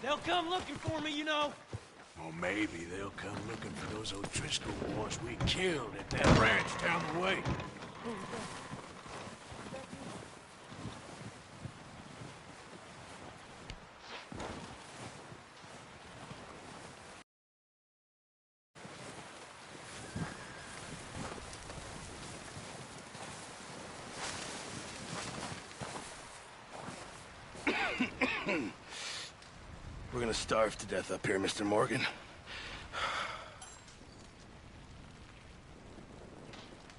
They'll come looking for me, you know. Or maybe they'll come looking for those O'Driscoll boys we killed at that ranch down the way. We're gonna starve to death up here, Mr. Morgan.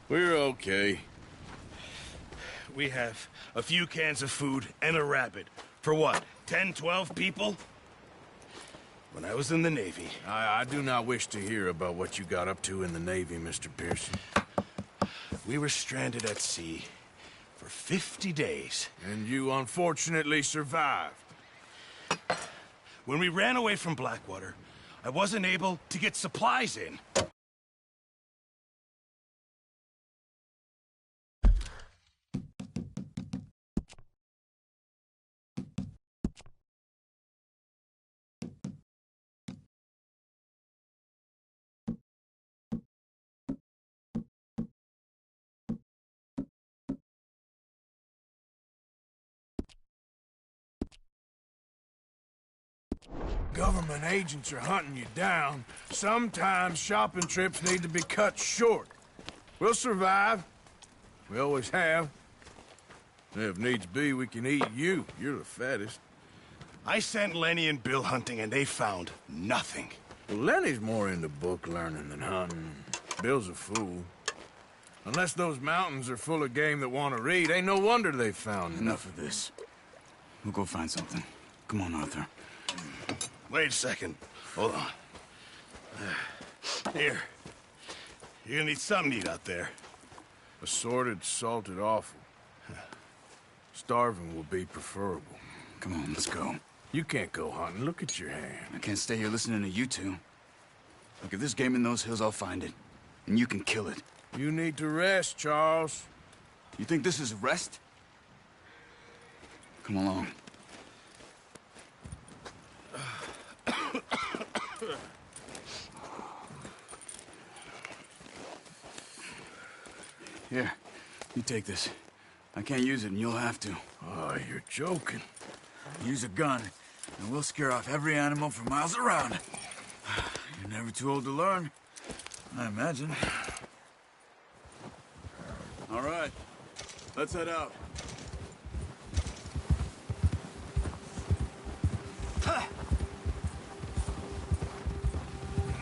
We're okay. We have a few cans of food and a rabbit. For what, 10, 12 people? When I was in the Navy... I do not wish to hear about what you got up to in the Navy, Mr. Pearson. We were stranded at sea for 50 days. And you unfortunately survived. When we ran away from Blackwater, I wasn't able to get supplies in. Government agents are hunting you down. Sometimes shopping trips need to be cut short. We'll survive. We always have. If needs be, we can eat you. You're the fattest. I sent Lenny and Bill hunting, and they found nothing. Well, Lenny's more into book learning than hunting. Bill's a fool. Unless those mountains are full of game that want to read, ain't no wonder they found Enough of this. We'll go find something. Come on, Arthur. Wait a second. Hold on. Here. You're gonna need something to eat out there. Assorted, salted offal. Starving will be preferable. Come on, let's go. You can't go hunting. Look at your hand. I can't stay here listening to you two. Look, if there's game in those hills, I'll find it. And you can kill it. You need to rest, Charles. You think this is rest? Come along. Here, you take this. I can't use it, and you'll have to. Oh, you're joking. Use a gun, and we'll scare off every animal for miles around. You're never too old to learn, I imagine. All right, let's head out.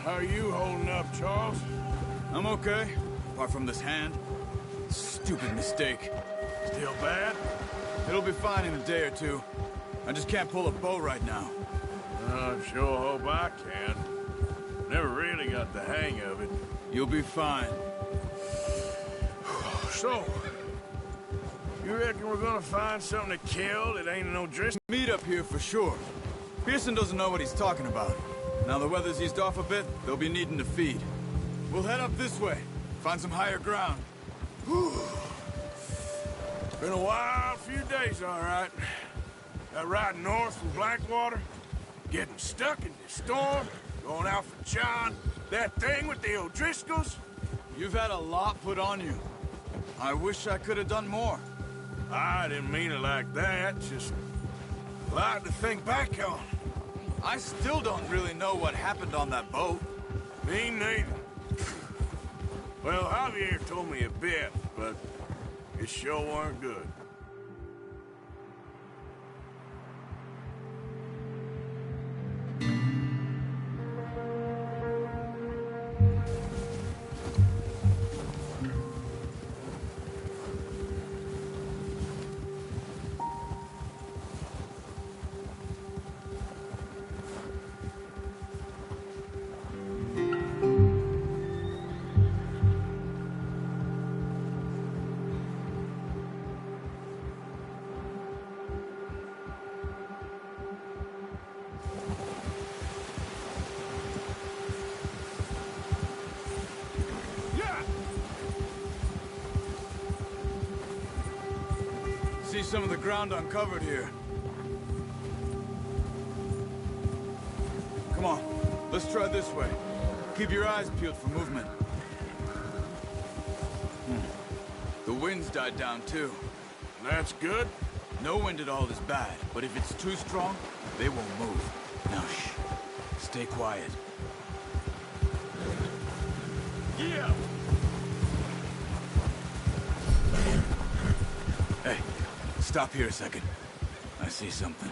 How are you holding up, Charles? I'm okay, apart from this hand. Stupid mistake. Still bad? It'll be fine in a day or two. I just can't pull a bow right now. I sure hope I can. Never really got the hang of it. You'll be fine. So, you reckon we're gonna find something to kill that ain't no O'Driscoll? Meet up here for sure. Pearson doesn't know what he's talking about. Now the weather's eased off a bit, they'll be needing to feed. We'll head up this way, find some higher ground. Been a wild few days, all right. That ride north from Blackwater, getting stuck in this storm, going out for John, that thing with the O'Driscolls. You've had a lot put on you. I wish I could have done more. I didn't mean it like that, just a lot to think back on. I still don't really know what happened on that boat. Me neither. Well, Javier told me a bit, but it sure weren't good. See some of the ground uncovered here. Come on, let's try this way. Keep your eyes peeled for movement. The wind's died down too. That's good. No wind at all is bad, but if it's too strong, they won't move. Now shh. Stay quiet. Yeah! Hey, stop here a second. I see something.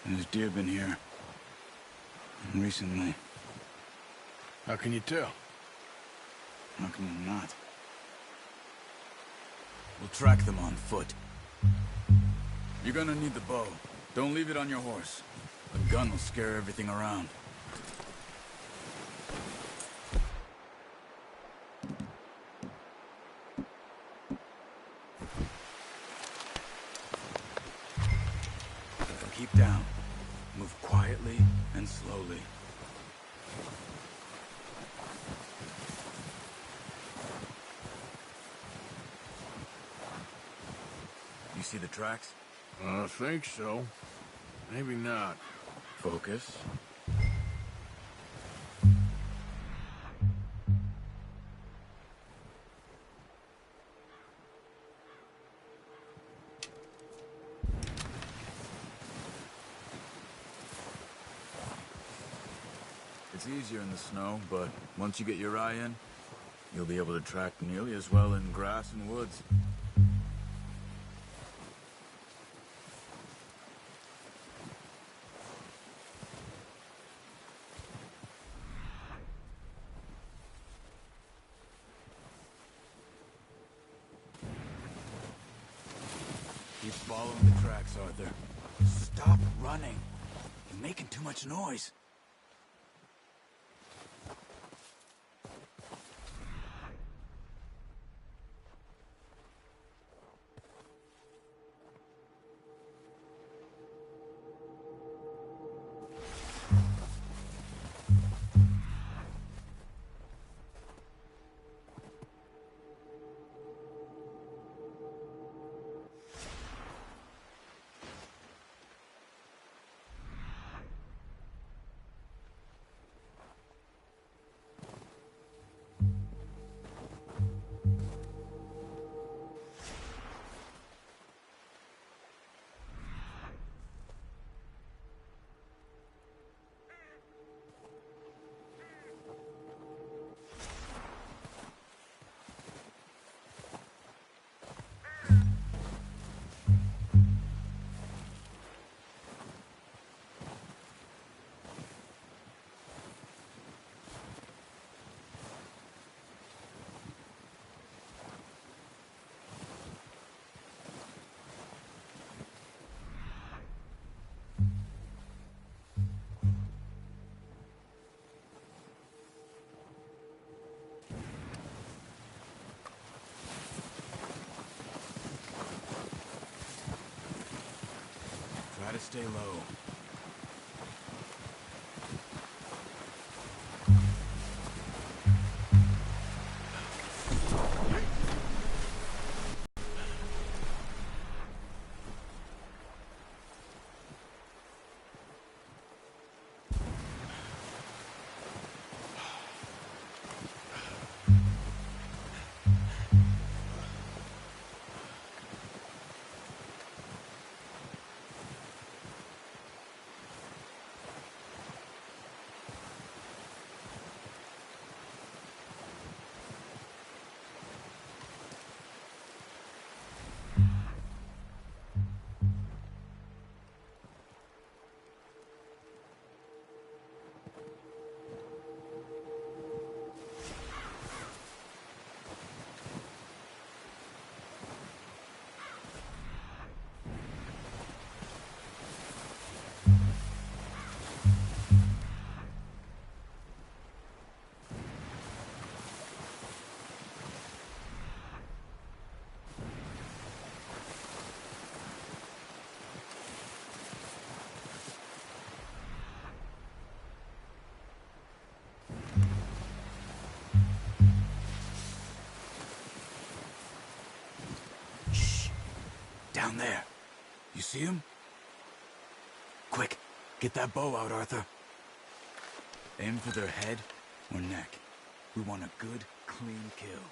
There's deer been here. Recently. How can you tell? How can you not? We'll track them on foot. You're gonna need the bow. Don't leave it on your horse. A gun will scare everything around. Keep down. Move quietly and slowly. You see the tracks? I think so. Maybe not. Focus. It's easier in the snow, but once you get your eye in, you'll be able to track nearly as well in grass and woods. Keep following the tracks, Arthur. Stop running. You're making too much noise. Try to stay low. Down there. You see him? Quick, get that bow out, Arthur. Aim for their head or neck. We want a good, clean kill.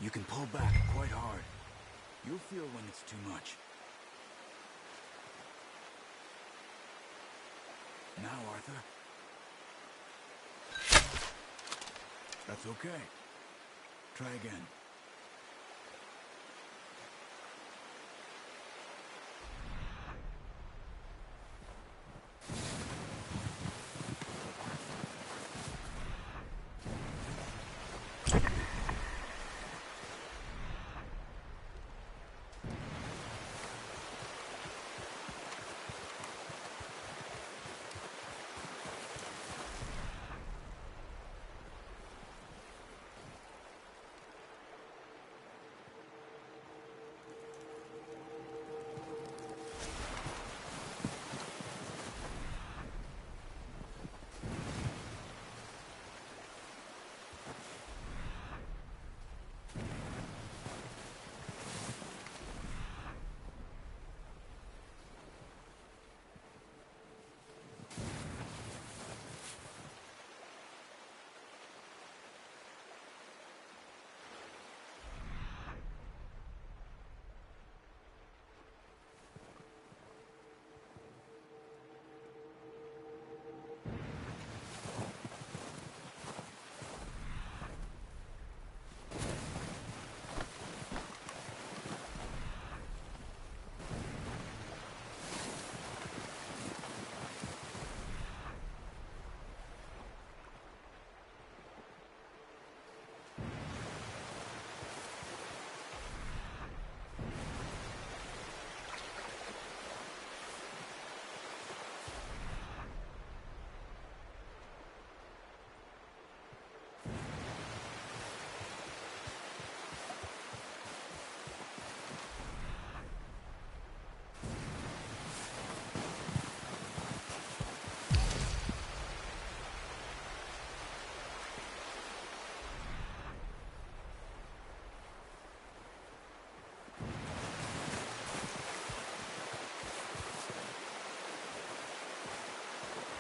You can pull back quite hard. You'll feel when it's too much. Now, Arthur. That's okay. Try again.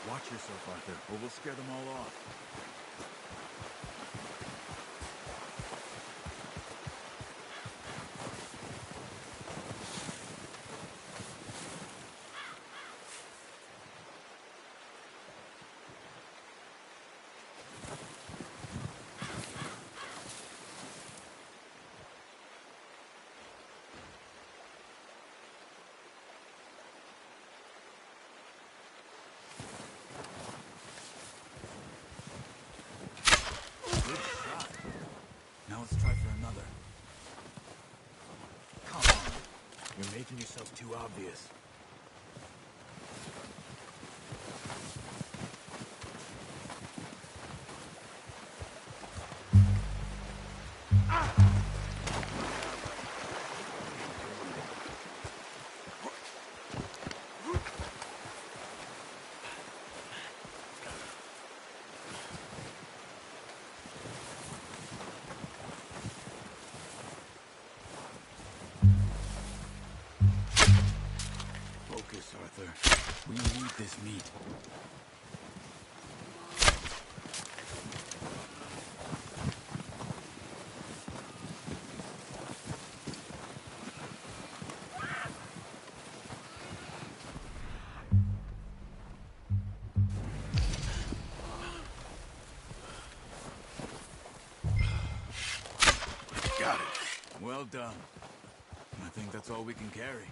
Watch yourself, Arthur, or we'll scare them all off. Now let's try for another. Come on. You're making yourself too obvious. Focus, Arthur. We need this meat. Got it. Well done. I think that's all we can carry.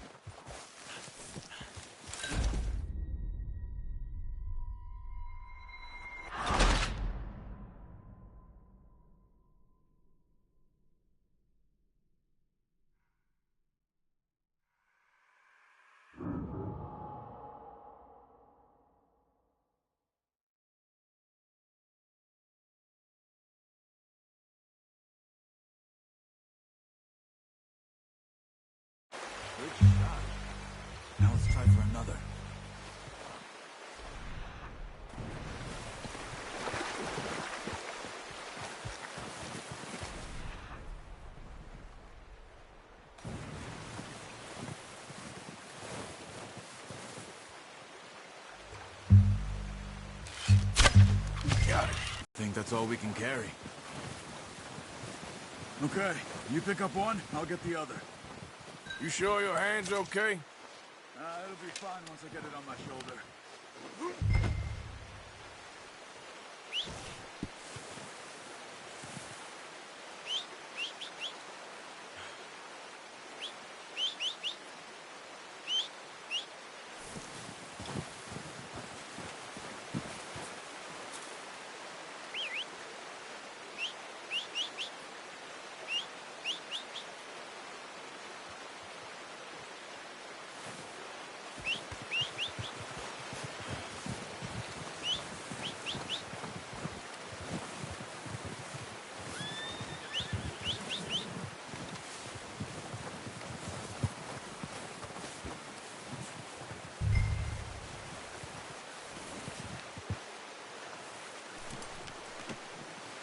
Good shot. Now let's try for another. that's all we can carry. Okay, you pick up one, I'll get the other. You sure your hand's okay? It'll be fine once I get it on my shoulder.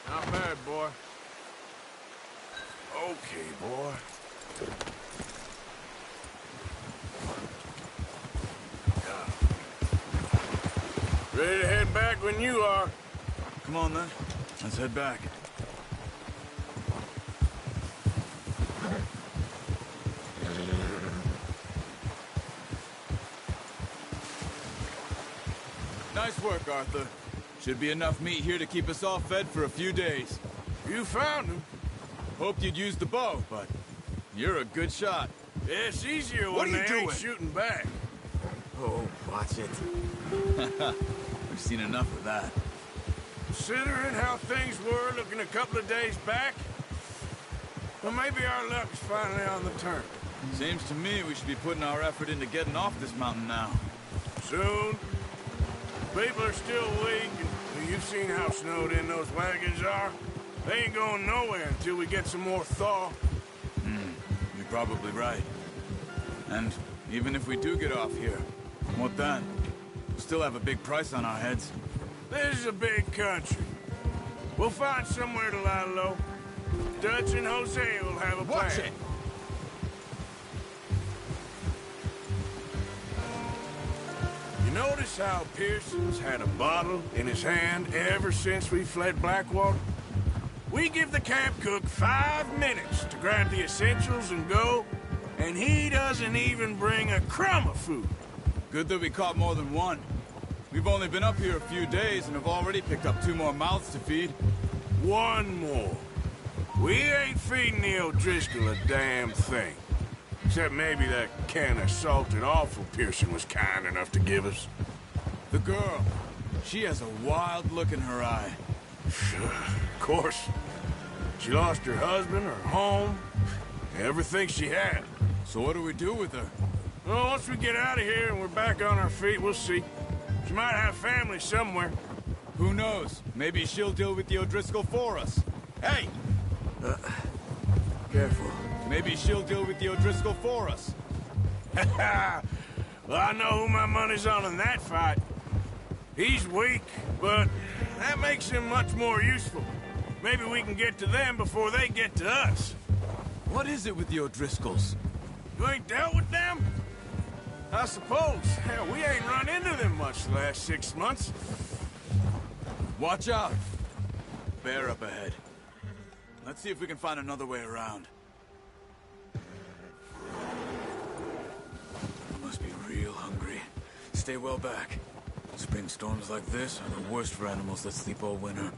Not bad, boy. Okay, boy. Ready to head back when you are. Come on, then. Let's head back. Nice work, Arthur. Should be enough meat here to keep us all fed for a few days. You found him. Hoped you'd use the bow, but you're a good shot. Yeah, it's easier What when are you they ain't doing? shooting back. Oh, watch it. We've seen enough of that. Considering how things were looking a couple of days back, well, maybe our luck's finally on the turn. Seems to me we should be putting our effort into getting off this mountain now. Soon. People are still weak, and you've seen how snowed in those wagons are. They ain't going nowhere until we get some more thaw. You're probably right. And even if we do get off here, what then? We'll still have a big price on our heads. This is a big country. We'll find somewhere to lie low. Dutch and Jose will have a plan. Watch it! You notice how Pearson's had a bottle in his hand ever since we fled Blackwater? We give the camp cook 5 minutes to grab the essentials and go, and he doesn't even bring a crumb of food. Good that we caught more than one. We've only been up here a few days and have already picked up 2 more mouths to feed. One more. We ain't feeding the O'Driscoll a damn thing. Except maybe that can of salted offal Pearson was kind enough to give us. The girl, she has a wild look in her eye. Of course. She lost her husband, her home, everything she had. So what do we do with her? Well, once we get out of here and we're back on our feet, we'll see. She might have family somewhere. Who knows? Maybe she'll deal with the O'Driscoll for us. Hey! Careful. Maybe she'll deal with the O'Driscoll for us. Well, I know who my money's on in that fight. He's weak, but that makes him much more useful. Maybe we can get to them before they get to us. What is it with the O'Driscolls? You ain't dealt with them? I suppose. Hell, we ain't run into them much the last 6 months. Watch out! Bear up ahead. Let's see if we can find another way around. I must be real hungry. Stay well back. Spring storms like this are the worst for animals that sleep all winter.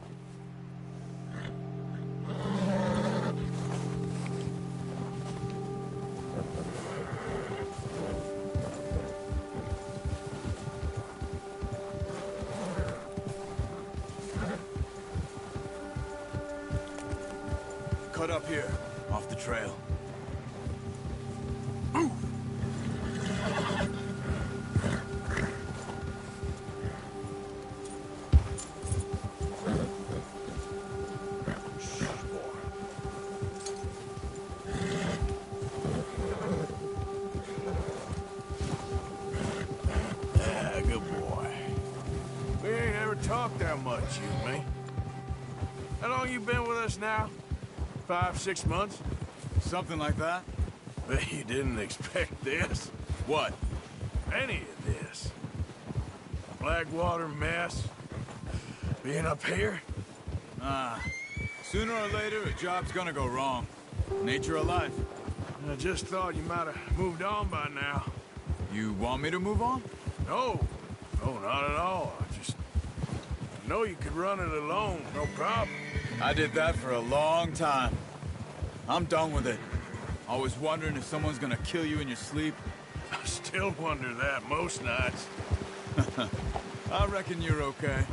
Cut up here, off the trail. Good boy. We ain't ever talked that much, you and me. How long you been with us now? 5, 6 months? Something like that? Bet you didn't expect this. What? Any of this. Blackwater mess. Being up here. Sooner or later, a job's gonna go wrong. Nature of life. I just thought you might have moved on by now. You want me to move on? No. No, not at all. I know you could run it alone, no problem. I did that for a long time. I'm done with it. Always wondering if someone's gonna kill you in your sleep. I still wonder that most nights. I reckon you're okay.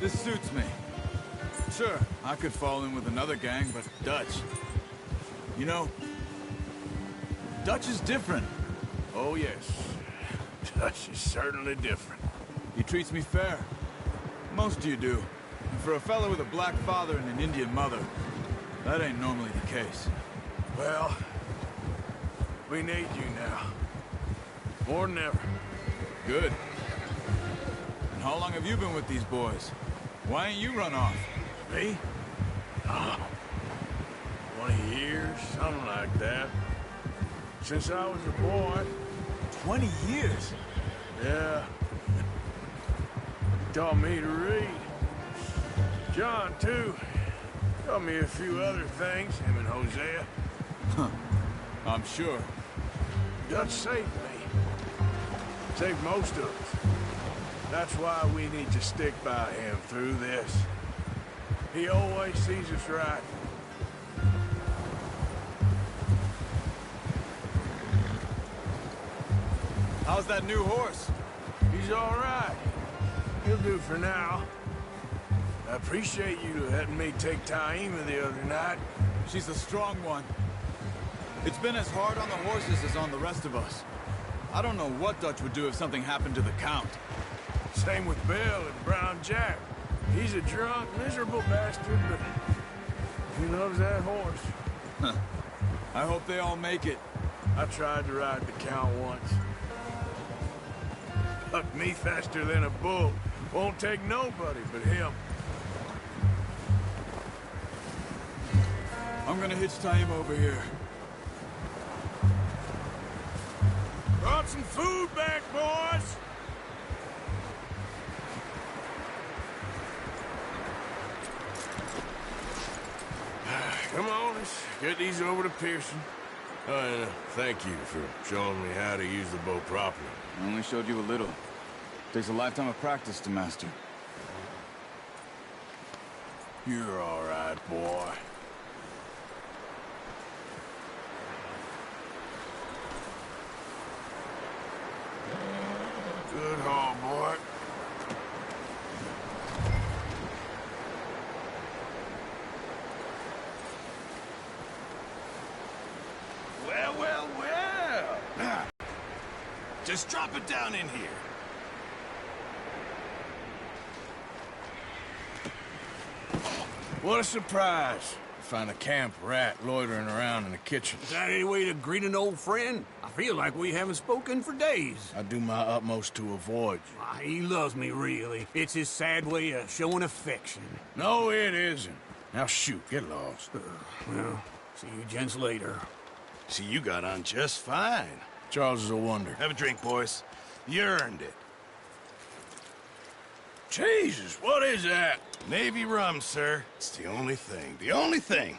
This suits me. Sure, I could fall in with another gang, but Dutch... You know, Dutch is different. Oh, yes. Dutch is certainly different. He treats me fair. Most of you do. And for a fellow with a black father and an Indian mother, that ain't normally the case. Well, we need you now. More than ever. Good. And how long have you been with these boys? Why ain't you run off? Me? Oh, 20 years, something like that. Since I was a boy. 20 years? Yeah. He taught me to read. John, too. Taught me a few other things, him and Hosea. Huh. I'm sure. Dutch saved me. Saved most of us. That's why we need to stick by him through this. He always sees us right. How's that new horse? He's all right. He'll do for now. I appreciate you letting me take Taima the other night. She's a strong one. It's been as hard on the horses as on the rest of us. I don't know what Dutch would do if something happened to the Count. Same with Bill and Brown Jack. He's a drunk, miserable bastard, but he loves that horse. I hope they all make it. I tried to ride the Count once. Bucked me faster than a bull. Won't take nobody but him. I'm gonna hitch Taima over here. Brought some food back, boys! Come on, let's get these over to Pearson. And thank you for showing me how to use the bow properly. I only showed you a little. Takes a lifetime of practice to master. You're all right, boy. Good haul, boy. Well, well, well. Just drop it down in here. What a surprise. Find a camp rat loitering around in the kitchen. Is that any way to greet an old friend? I feel like we haven't spoken for days. I do my utmost to avoid you. Why, he loves me, really. It's his sad way of showing affection. No, it isn't. Now shoot, get lost. Well, see you gents later. See, you got on just fine. Charles is a wonder. Have a drink, boys. You earned it. Jesus, what is that? Navy rum, sir. It's the only thing. The only thing.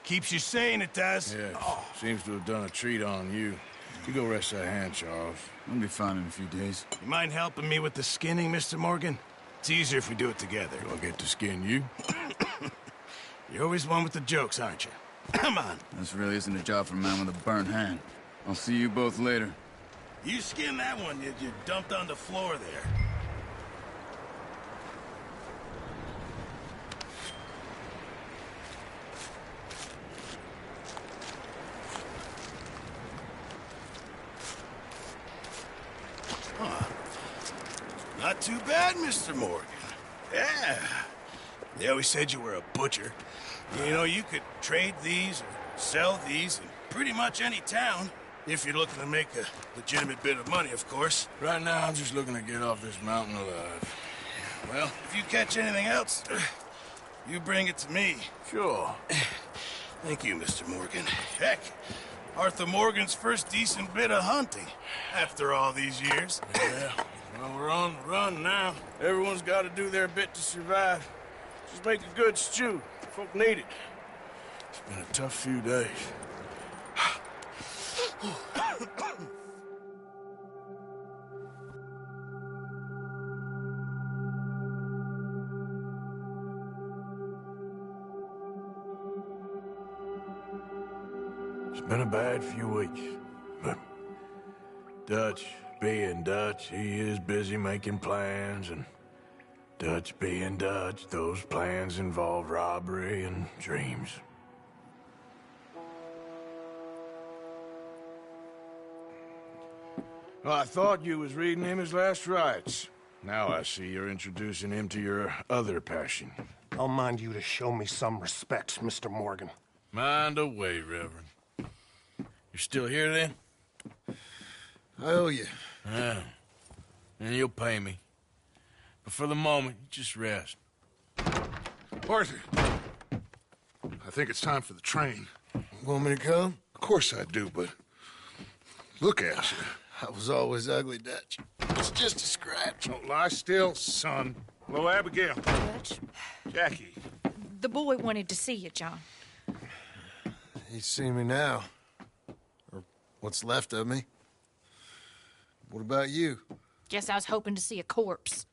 Keeps you sane, it does. Yeah, seems to have done a treat on you. You go rest that hand, Charles. I'll be fine in a few days. You mind helping me with the skinning, Mr. Morgan? It's easier if we do it together. Do I get to skin you? You're always one with the jokes, aren't you? Come on. This really isn't a job for a man with a burnt hand. I'll see you both later. You skin that one you dumped on the floor there. Not too bad, Mr. Morgan. Yeah. They always said you were a butcher. You know, you could trade these or sell these in pretty much any town. If you're looking to make a legitimate bit of money, of course. Right now, I'm just looking to get off this mountain alive. Well, if you catch anything else, you bring it to me. Sure. Thank you, Mr. Morgan. Heck, Arthur Morgan's first decent bit of hunting after all these years. Yeah. Well, we're on the run now. Everyone's got to do their bit to survive. Just make a good stew. Folk need it. It's been a tough few days. It's been a bad few weeks, but Dutch being Dutch, he is busy making plans, and Dutch being Dutch, those plans involve robbery and dreams. Well, I thought you was reading him his last rites. Now I see you're introducing him to your other passion. I'll mind you to show me some respect, Mr. Morgan. Mind away, Reverend. You're still here, then? I owe you. Yeah. And you'll pay me. But for the moment, just rest. Arthur, I think it's time for the train. Want me to come? Of course I do, but look at you. I was always ugly, Dutch. It's just a scratch. Don't lie still, son. Hello, Abigail. Dutch, Jackie. the boy wanted to see you, John. He's seen me now. Or what's left of me. What about you? Guess I was hoping to see a corpse.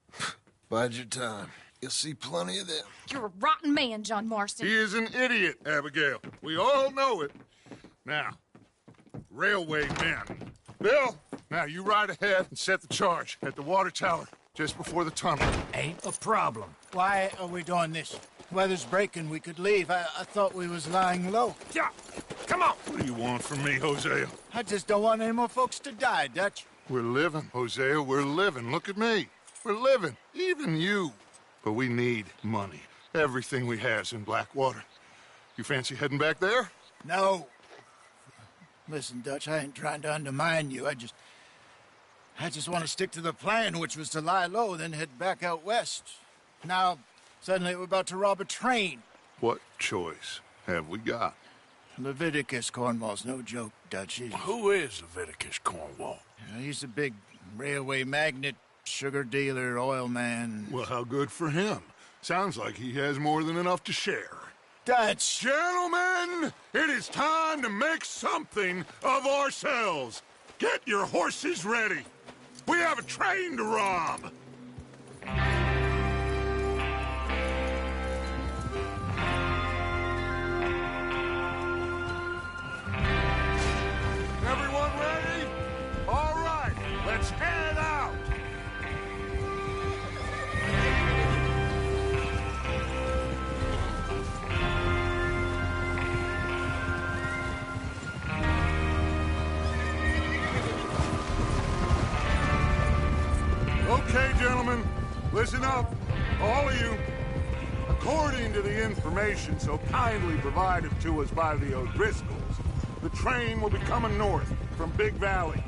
Bide your time. You'll see plenty of them. You're a rotten man, John Marston. He is an idiot, Abigail. We all know it. Now, railway men. Bill, now you ride ahead and set the charge at the water tower just before the tunnel. Ain't a problem. Why are we doing this? Weather's breaking, we could leave. I thought we was lying low. Yeah, come on. What do you want from me, Hosea? I just don't want any more folks to die, Dutch. We're living, Hosea, we're living. Look at me. We're living, even you. But we need money. Everything we have's in Blackwater. You fancy heading back there? No. Listen, Dutch, I ain't trying to undermine you. I just want to stick to the plan, which was to lie low, then head back out west. Now, suddenly we're about to rob a train. What choice have we got? Leviticus Cornwall's no joke, Dutch. Who is Leviticus Cornwall? He's a big railway magnate, sugar dealer, oil man. Well, how good for him. Sounds like he has more than enough to share. Dutch! Gentlemen, it is time to make something of ourselves. Get your horses ready. We have a train to rob. Everyone ready? All right, let's head out. Okay, gentlemen, listen up, all of you. According to the information so kindly provided to us by the O'Driscolls, the train will be coming north from Big Valley.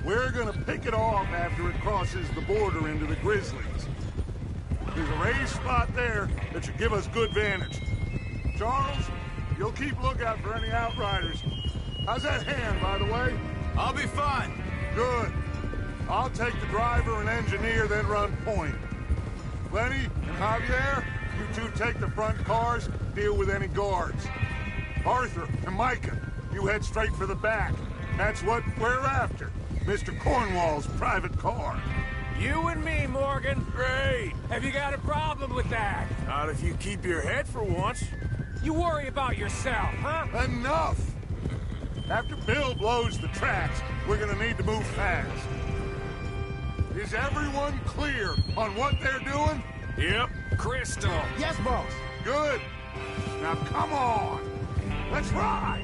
We're gonna pick it off after it crosses the border into the Grizzlies. There's a raised spot there that should give us good vantage. Charles, you'll keep lookout for any outriders. How's that hand, by the way? I'll be fine. Good. I'll take the driver and engineer, then run point. Lenny and Javier, you two take the front cars, deal with any guards. Arthur and Micah, you head straight for the back. That's what we're after. Mr. Cornwall's private car. You and me, Morgan. Great. Have you got a problem with that? Not if you keep your head for once. You worry about yourself, huh? Enough! After Bill blows the tracks, we're gonna need to move fast. Is everyone clear on what they're doing? Yep. Crystal. Yes, boss. Good. Now come on. Let's ride.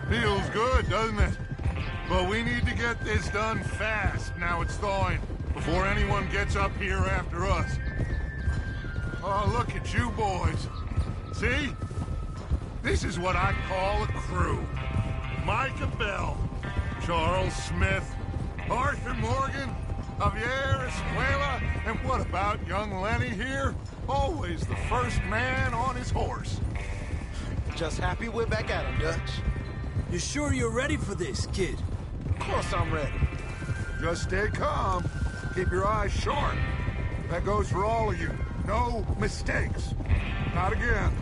Feels good, doesn't it? But we need to get this done fast, now it's thawing, before anyone gets up here after us. Oh, look at you boys. See? This is what I call a crew. Micah Bell, Charles Smith, Arthur Morgan, Javier Escuela, and what about young Lenny here? Always the first man on his horse. Just happy we're back at him, Dutch. You sure you're ready for this, kid? Of course I'm ready. Just stay calm. Keep your eyes sharp. That goes for all of you. No mistakes. Not again.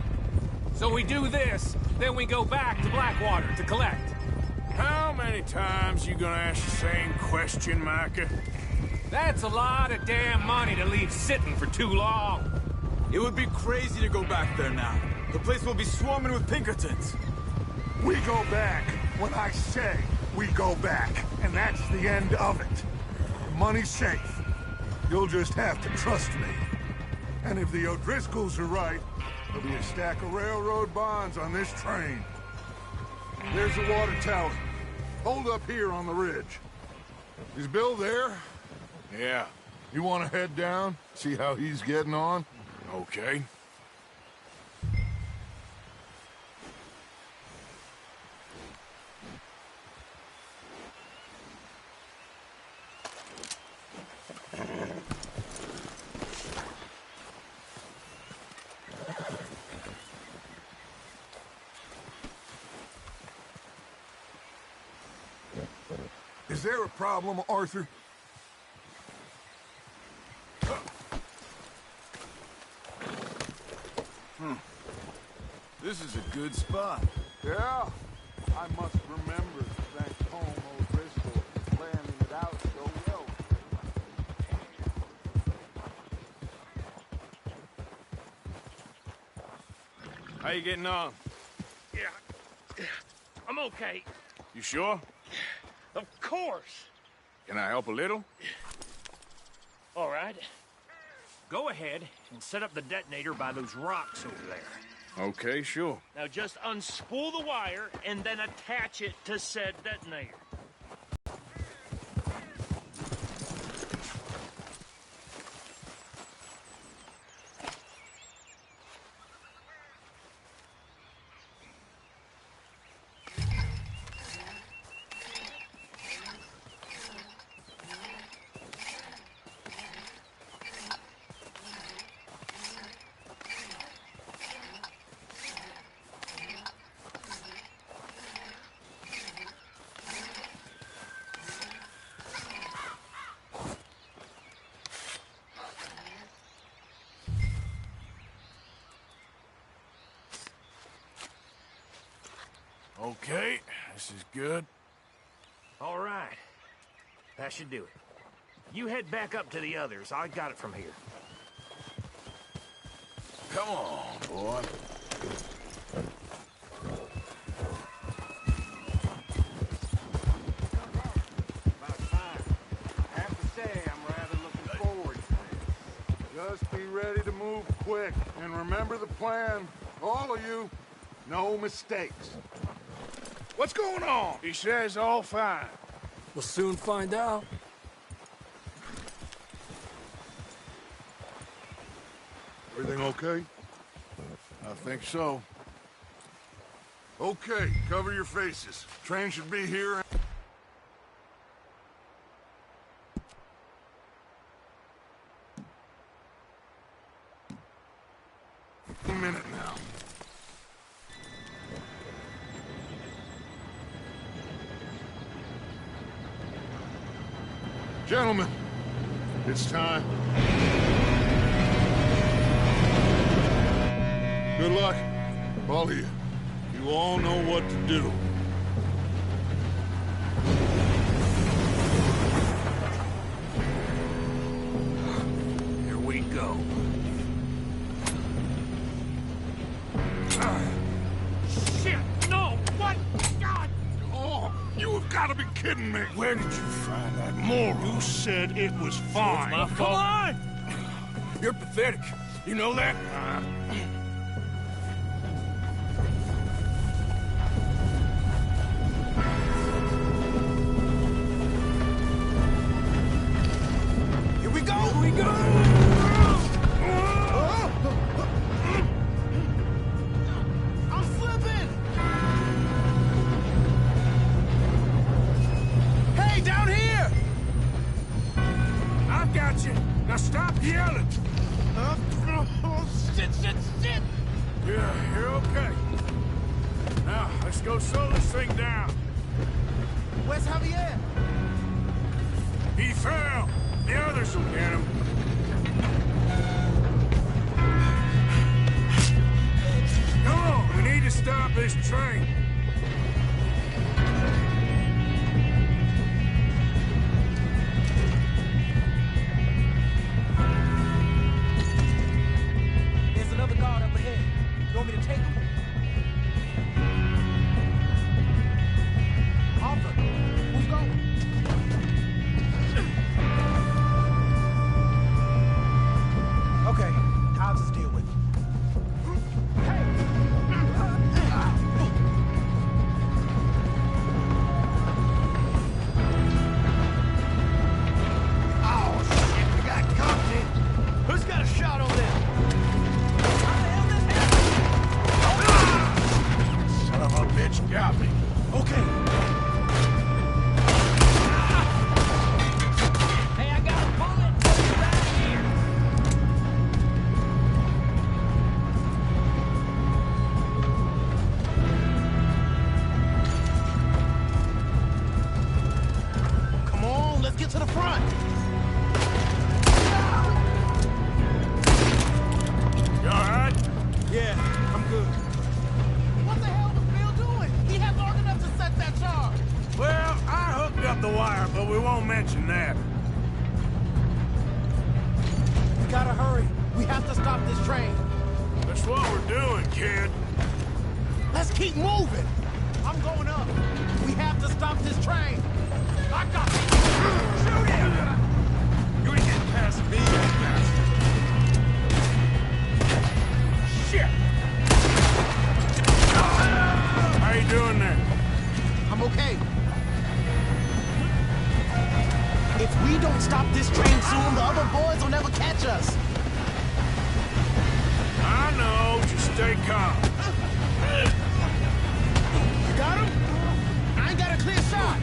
So we do this, then we go back to Blackwater to collect. How many times you gonna ask the same question, Micah? That's a lot of damn money to leave sitting for too long. It would be crazy to go back there now. The place will be swarming with Pinkertons. We go back when I say we go back, and that's the end of it. Money's safe. You'll just have to trust me. And if the O'Driscolls are right, there'll be a stack of railroad bonds on this train. There's the water tower. Hold up here on the ridge. Is Bill there? Yeah, You want to head down, see how he's getting on? okay. Is there a problem, Arthur? This is a good spot. Yeah. I must remember to thank Tom O'Driscoll for planning it out so well. How you getting on? Yeah. I'm okay. You sure? Of course. Can I help a little? All right. Go ahead and set up the detonator by those rocks over there. Okay, sure. Now just unspool the wire and then attach it to said detonator. Okay, this is good. All right. That should do it. You head back up to the others. I got it from here. Come on, boy. About time. I have to say, I'm rather looking forward to this. Just be ready to move quick, and remember the plan. All of you, no mistakes. What's going on? He says all fine. We'll soon find out. Everything okay? I think so. Okay, cover your faces. Train should be here. A minute now. Gentlemen, it's time. Good luck, all of you. You all know what to do. Here we go. Shit! No! What? God! Oh, you have got to be kidding me. Where did you find that moral? You said it was fine. My fault. Come on! You're pathetic. You know that? got you. Now stop yelling. Shit! Yeah, you're okay. Now, let's go slow this thing down. Where's Javier? He fell. The others will get him. Come on, we need to stop this train. There's another guard up ahead. You want me to take him? Arthur, who's going? Okay, I'll just deal with it. Oh, shit, we got company. Who's got a shot on them? Son of a bitch got me. Okay. Hey, I got a bullet right here. Come on, let's get to the front. You all right? Yeah, I'm good. What the hell was Bill doing? He had long enough to set that charge. Well, I hooked up the wire, but we won't mention that. We gotta hurry. We have to stop this train. That's what we're doing, kid. Let's keep moving. I'm going up. We have to stop this train. I got it. Shoot him! You ain't getting past me, you bastard. Shit! How you doing there? I'm okay. If we don't stop this train soon, the other boys will never catch us. I know. Just stay calm. You got him? I ain't got a clear shot.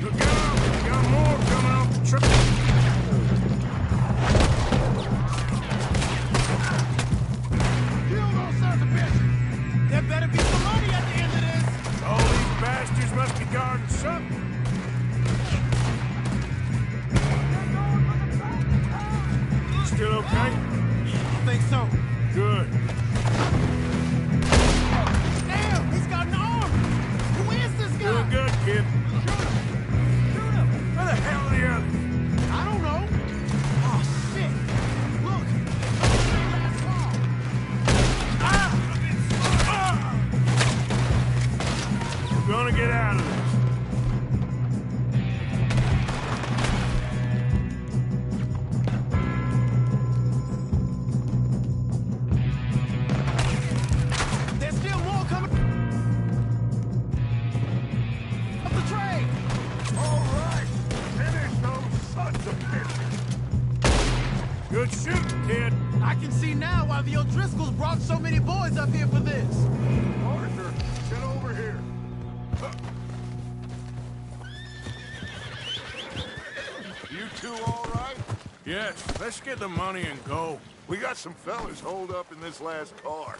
Look out! We got more coming off the train. Kill those sons of bitches. There better be some money at the end of this. All these bastards must be guarding something. Still okay? I think so. Good. Damn, he's got an arm. Who is this guy? Doing good, kid. Shoot him. Where the hell are the others? I don't know. Oh, shit. Look. Last call. We're gonna get out of this. There's still more coming up the train. All right, finish those sons of bitches. Good shooting, kid. I can see now why the O'Driscolls brought so many boys up here for this. Arthur, get over here. You two all right? Yes, let's get the money and go. We got some fellas holed up in this last car.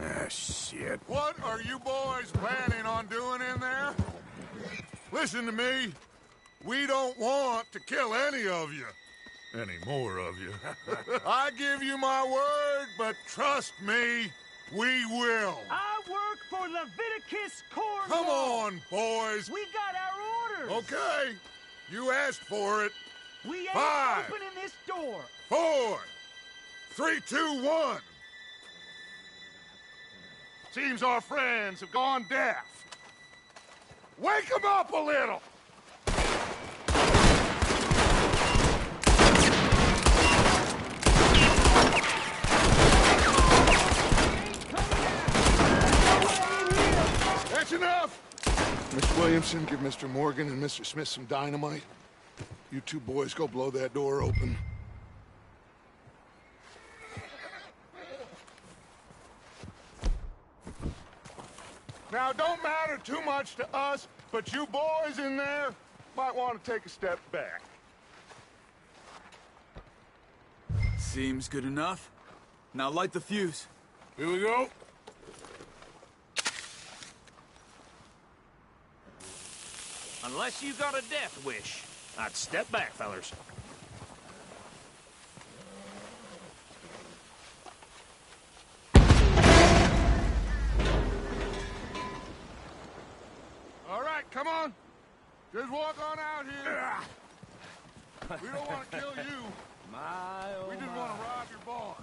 Ah, shit. What are you boys planning on doing in there? Listen to me. We don't want to kill any of you. Any more of you. I give you my word, but trust me, we will. I work for Leviticus Corps. Come on, boys. We got our orders. Okay. You asked for it. We ain't 5, opening this door. 4, 3, 2, 1. Seems our friends have gone deaf. Wake them up a little. Anderson give Mr. Morgan and Mr. Smith some dynamite? You two boys go blow that door open. Now, don't matter too much to us, but you boys in there might want to take a step back. Seems good enough. Now light the fuse. Here we go. Unless you got a death wish, I'd step back, fellers. All right, come on. Just walk on out here. We don't want to kill you. We just want to rob your boss.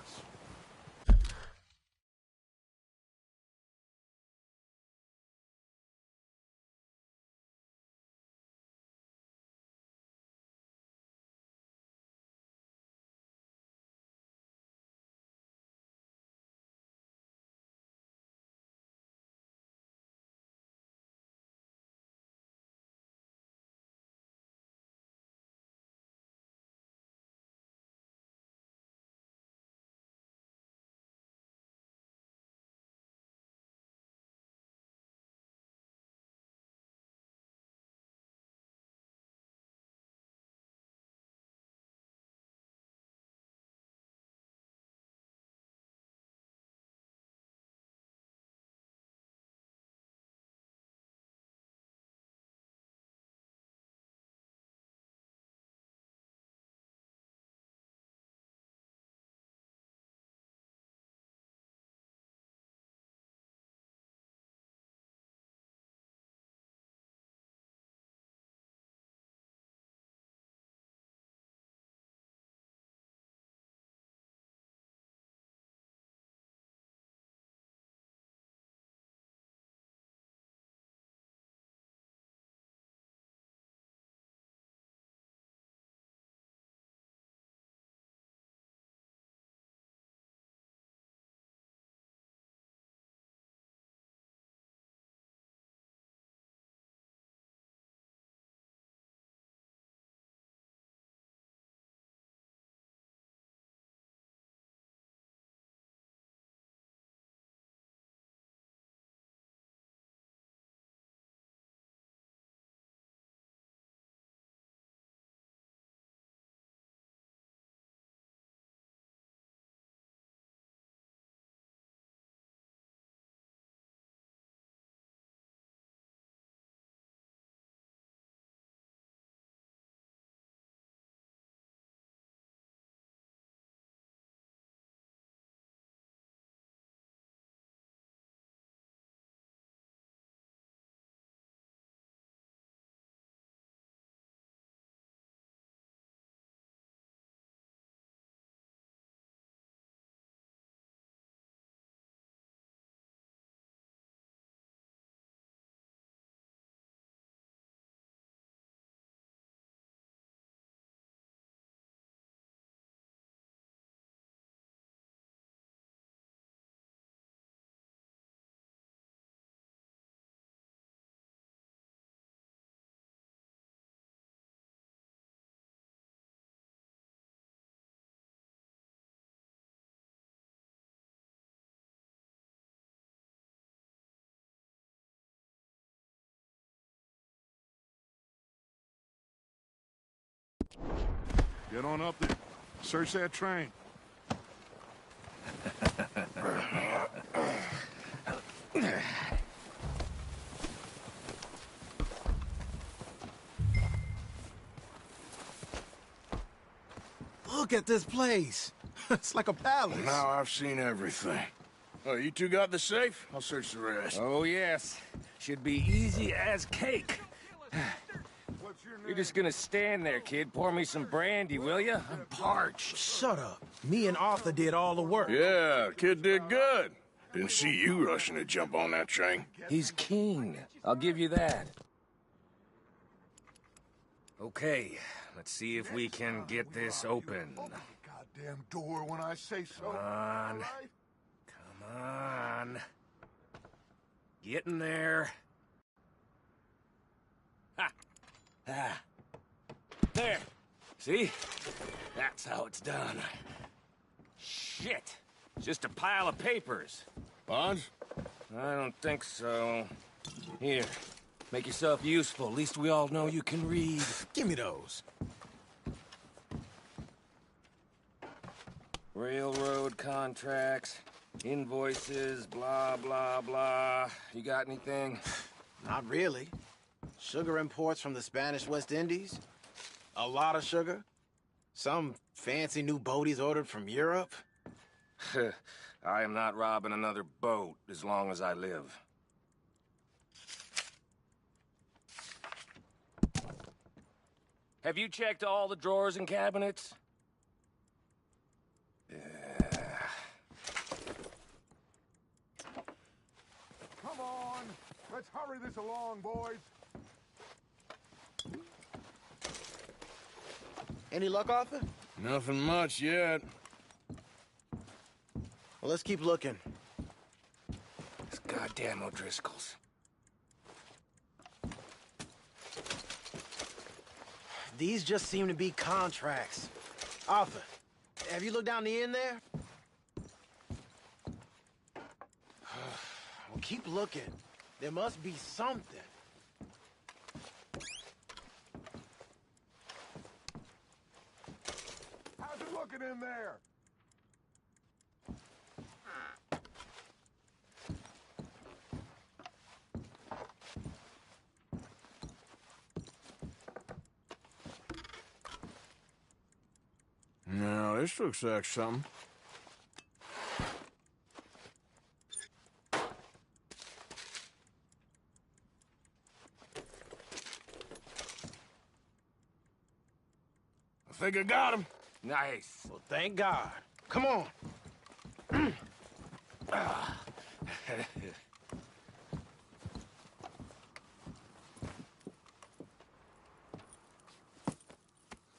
Get on up there. Search that train. Look at this place. It's like a palace. Now I've seen everything. Oh, you two got the safe? I'll search the rest. Oh, yes. Should be easy as cake. You're just gonna stand there, kid. Pour me some brandy, will you? I'm parched. Shut up. Me and Arthur did all the work. Yeah, kid did good. Didn't see you rushing to jump on that train. He's king. I'll give you that. Okay, let's see if we can get this open. Open the goddamn door when I say so. Come on. Come on. Get in there. Ah. There. See? That's how it's done. Shit. Just a pile of papers. Bonds? I don't think so. Here. Make yourself useful. At least we all know you can read. Give me those. Railroad contracts, invoices, blah, blah, blah. You got anything? Not really. Sugar imports from the Spanish West Indies. A lot of sugar. Some fancy new boat he's ordered from Europe. I am not robbing another boat as long as I live. Have you checked all the drawers and cabinets? Come on! Let's hurry this along, boys. Any luck, Arthur? Nothing much yet. Well, let's keep looking. These goddamn O'Driscolls. These just seem to be contracts. Arthur, have you looked down the end there? Well, keep looking. There must be something. How's it looking in there? No, this looks like something. I think I got him. Nice. Well, thank God. Come on.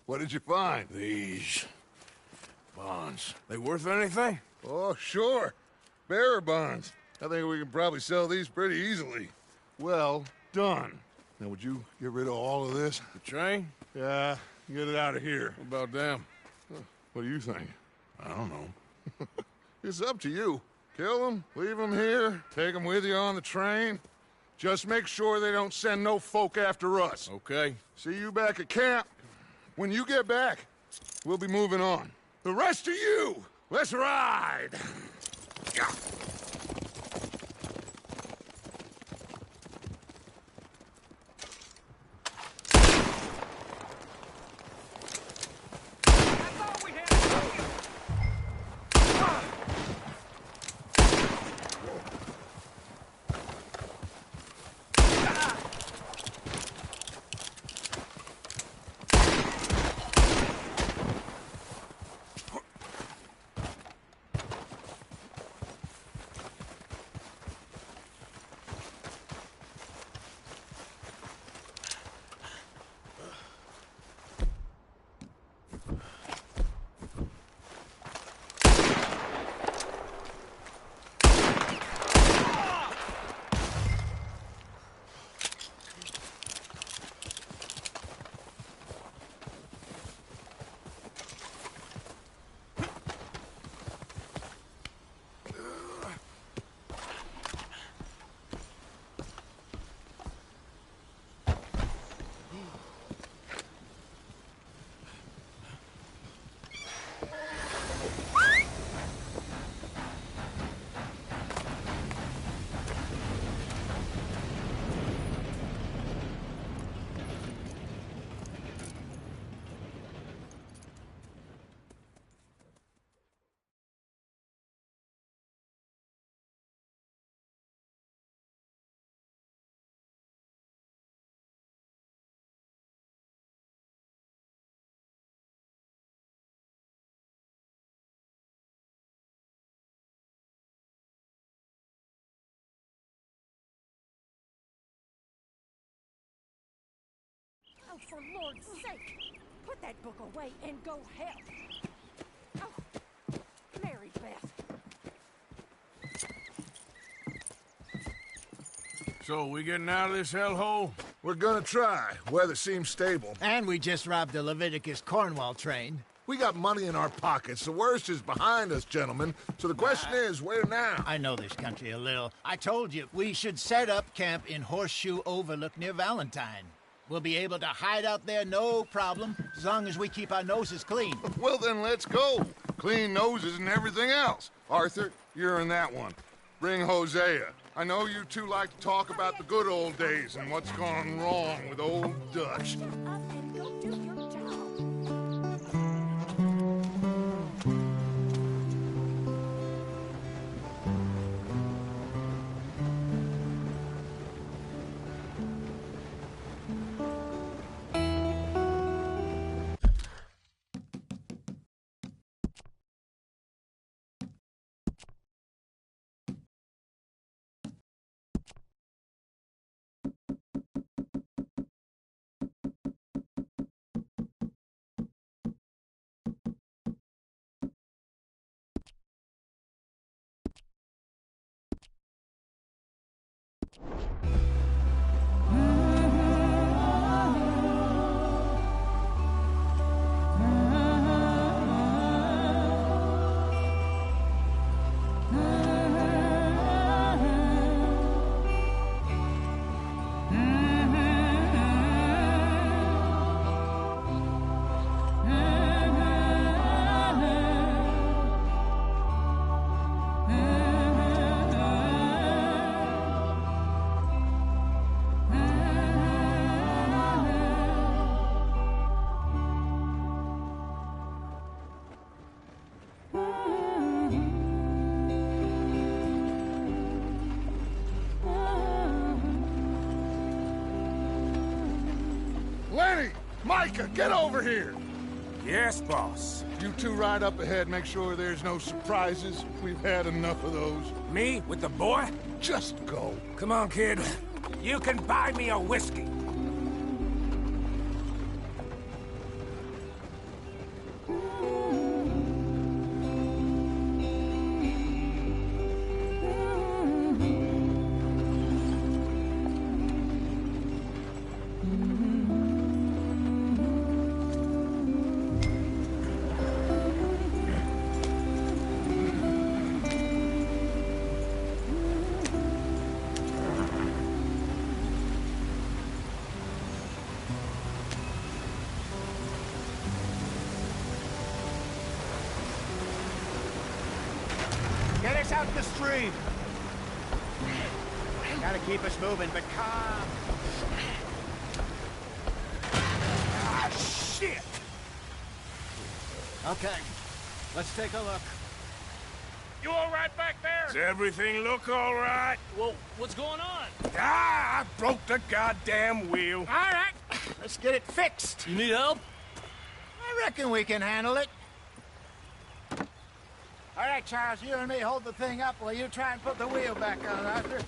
What did you find? These bonds. They worth anything? Oh, sure. Bearer bonds. I think we can probably sell these pretty easily. Well done. Now, would you get rid of all of this? The train? Yeah, get it out of here. What about them? What do you think? I don't know. It's up to you. Kill them, leave them here, take them with you on the train. Just make sure they don't send no folk after us. Okay. See you back at camp. When you get back, we'll be moving on. The rest of you, let's ride! Yeah. Oh, for Lord's sake! Put that book away and go help! Oh, Mary Beth. So, we getting out of this hellhole? We're gonna try. Weather seems stable. And we just robbed a Leviticus Cornwall train. We got money in our pockets. The worst is behind us, gentlemen. So the question is, where now? I know this country a little. I told you, we should set up camp in Horseshoe Overlook near Valentine. We'll be able to hide out there, no problem, as long as we keep our noses clean. Well, then let's go. Clean noses and everything else. Arthur, you're in that one. Bring Hosea. I know you two like to talk about the good old days and what's gone wrong with old Dutch. Up and go do your job. Lenny! Micah, get over here! Yes, boss. You two ride up ahead, make sure there's no surprises. We've had enough of those. Me with the boy? Just go. Come on, kid. You can buy me a whiskey. Get us out the stream. Gotta keep us moving, but calm. Ah, shit! Okay, let's take a look. You all right back there? Does everything look all right? Well, what's going on? Ah, I broke the goddamn wheel. All right, let's get it fixed. You need help? I reckon we can handle it. All right, Charles, you and me hold the thing up while you try and put the wheel back on, Arthur.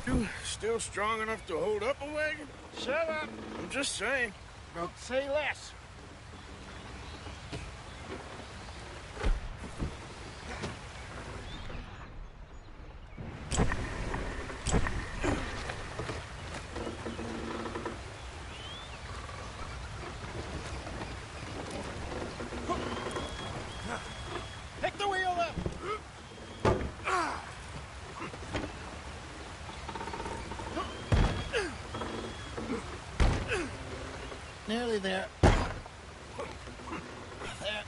You still strong enough to hold up a wagon? Shut up. I'm just saying. Don't say less. Pick the wheel up. Nearly there. There.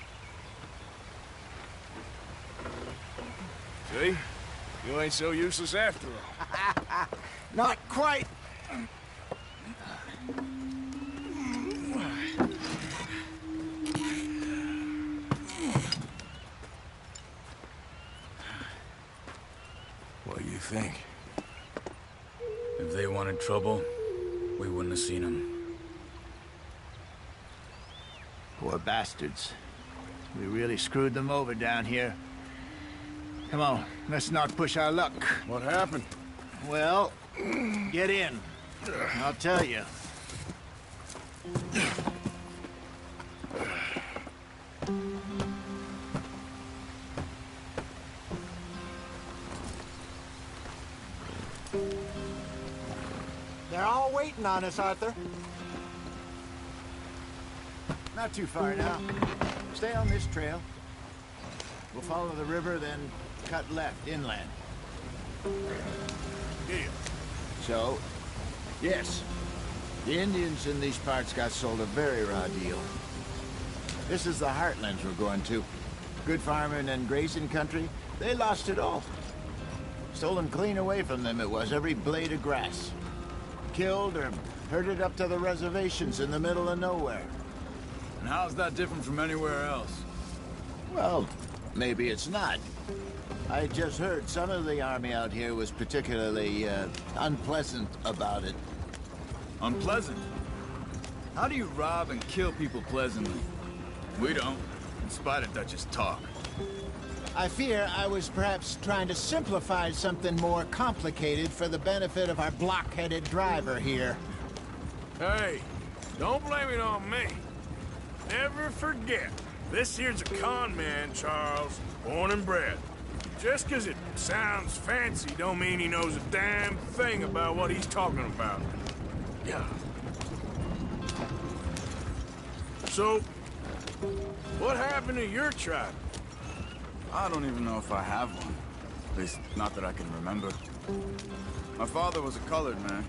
See? You ain't so useless after all. Not quite. What do you think? If they wanted trouble, we wouldn't have seen them. Poor bastards. We really screwed them over down here. Come on, let's not push our luck. What happened? Well, get in. I'll tell you. waiting on us, Arthur. Not too far now. Stay on this trail. We'll follow the river, then cut left, inland. Deal. So, yes, the Indians in these parts got sold a very raw deal. This is the heartlands we're going to. Good farming and grazing country, they lost it all. Stolen clean away from them it was, every blade of grass. Killed or herded up to the reservations in the middle of nowhere. And how's that different from anywhere else? Well, maybe it's not. I just heard some of the army out here was particularly, unpleasant about it. Unpleasant? How do you rob and kill people pleasantly? We don't, in spite of Dutch's talk. I fear I was perhaps trying to simplify something more complicated for the benefit of our block-headed driver here. Hey, don't blame it on me. Never forget, this here's a con man, Charles, born and bred. Just 'cause it sounds fancy don't mean he knows a damn thing about what he's talking about. Yeah. So, what happened to your tribe? I don't even know if I have one. At least, not that I can remember. My father was a colored man.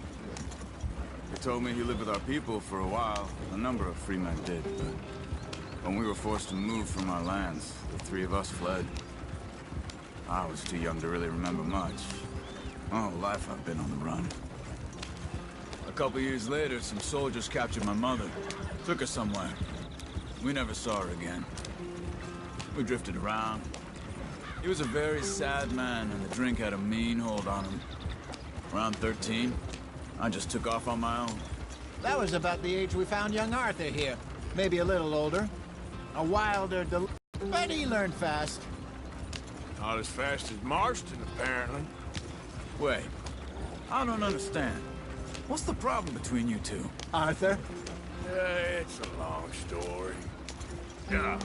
He told me he lived with our people for a while. A number of free men did, but when we were forced to move from our lands, the three of us fled. I was too young to really remember much. My whole life I've been on the run. A couple years later, some soldiers captured my mother. Took her somewhere. We never saw her again. We drifted around. He was a very sad man, and the drink had a mean hold on him. Around 13, I just took off on my own. That was about the age we found young Arthur here. Maybe a little older. A wilder, but he learned fast. Not as fast as Marston, apparently. Wait, I don't understand. What's the problem between you two? Arthur? Yeah, it's a long story. Yeah.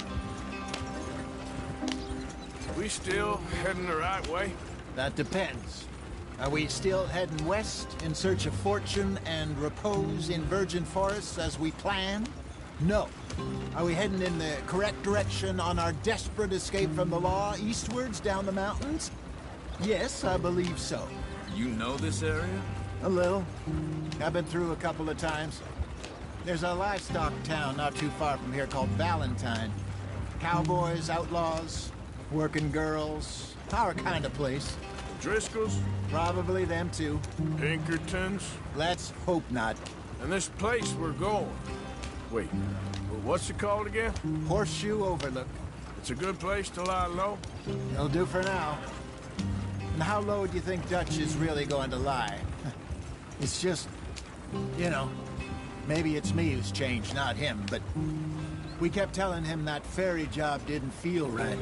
We still heading the right way? That depends. Are we still heading west in search of fortune and repose in virgin forests as we planned? No. Are we heading in the correct direction on our desperate escape from the law eastwards down the mountains? Yes, I believe so. You know this area? A little. I've been through a couple of times. There's a livestock town not too far from here called Valentine. Cowboys, outlaws, working girls, our kind of place. Driscolls? Probably them too. Pinkertons? Let's hope not. And this place we're going. Wait, what's it called again? Horseshoe Overlook. It's a good place to lie low? It'll do for now. And how low do you think Dutch is really going to lie? It's just, you know, maybe it's me who's changed, not him, but we kept telling him that ferry job didn't feel right.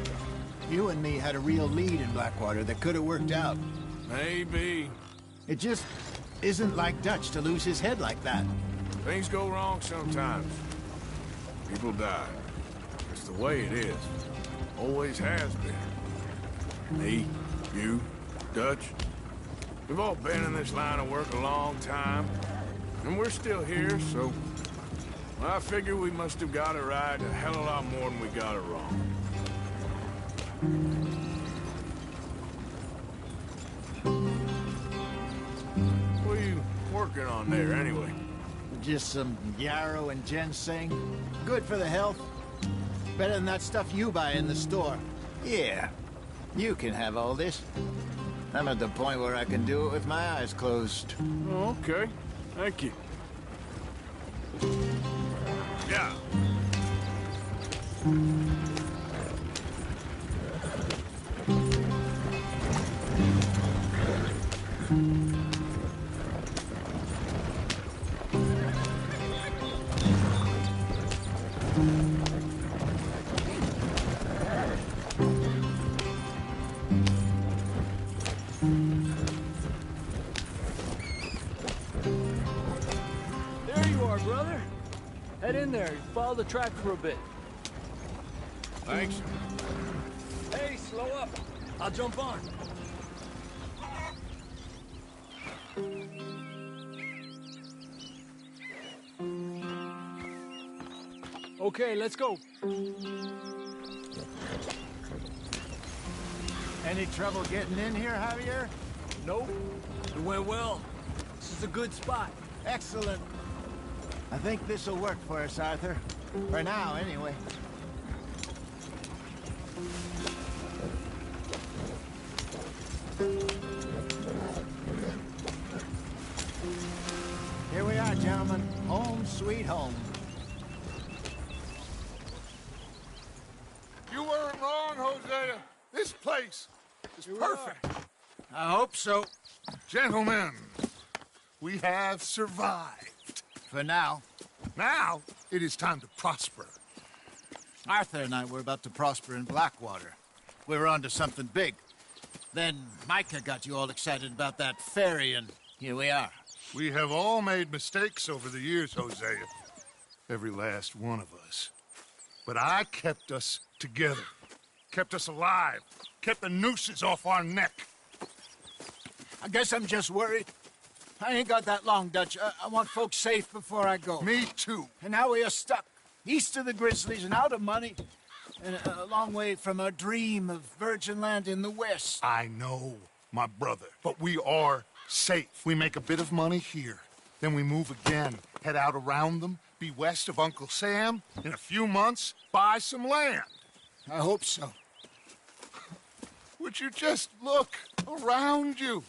You and me had a real lead in Blackwater that could have worked out. Maybe. It just isn't like Dutch to lose his head like that. Things go wrong sometimes. People die. It's the way it is. Always has been. Me, you, Dutch. We've all been in this line of work a long time. And we're still here, so... well, I figure we must have got it right a hell of a lot more than we got it wrong. What are you working on there, anyway? Just some yarrow and ginseng. Good for the health. Better than that stuff you buy in the store. Yeah, you can have all this. I'm at the point where I can do it with my eyes closed. Oh, okay. Thank you. Yeah. There you are, brother. Head in there. Follow the track for a bit. Thanks. Hey, slow up. I'll jump on. Okay, let's go. Any trouble getting in here, Javier? Nope. It went well. This is a good spot. Excellent. I think this'll work for us, Arthur. For now, anyway. Here we are, gentlemen. Home sweet home. You weren't wrong, Hosea. This place is perfect. I hope so. Gentlemen, we have survived. For now. Now, it is time to prosper. Arthur and I were about to prosper in Blackwater. We were onto something big. Then Micah got you all excited about that ferry, and here we are. We have all made mistakes over the years, Hosea. Every last one of us. But I kept us together. Kept us alive. Kept the nooses off our neck. I guess I'm just worried. I ain't got that long, Dutch. I want folks safe before I go. Me too. And now we are stuck, east of the Grizzlies and out of money, and a long way from our dream of virgin land in the west. I know, my brother, but we are safe. We make a bit of money here, then we move again, head out around them, be west of Uncle Sam, in a few months, buy some land. I hope so. Would you just look around you?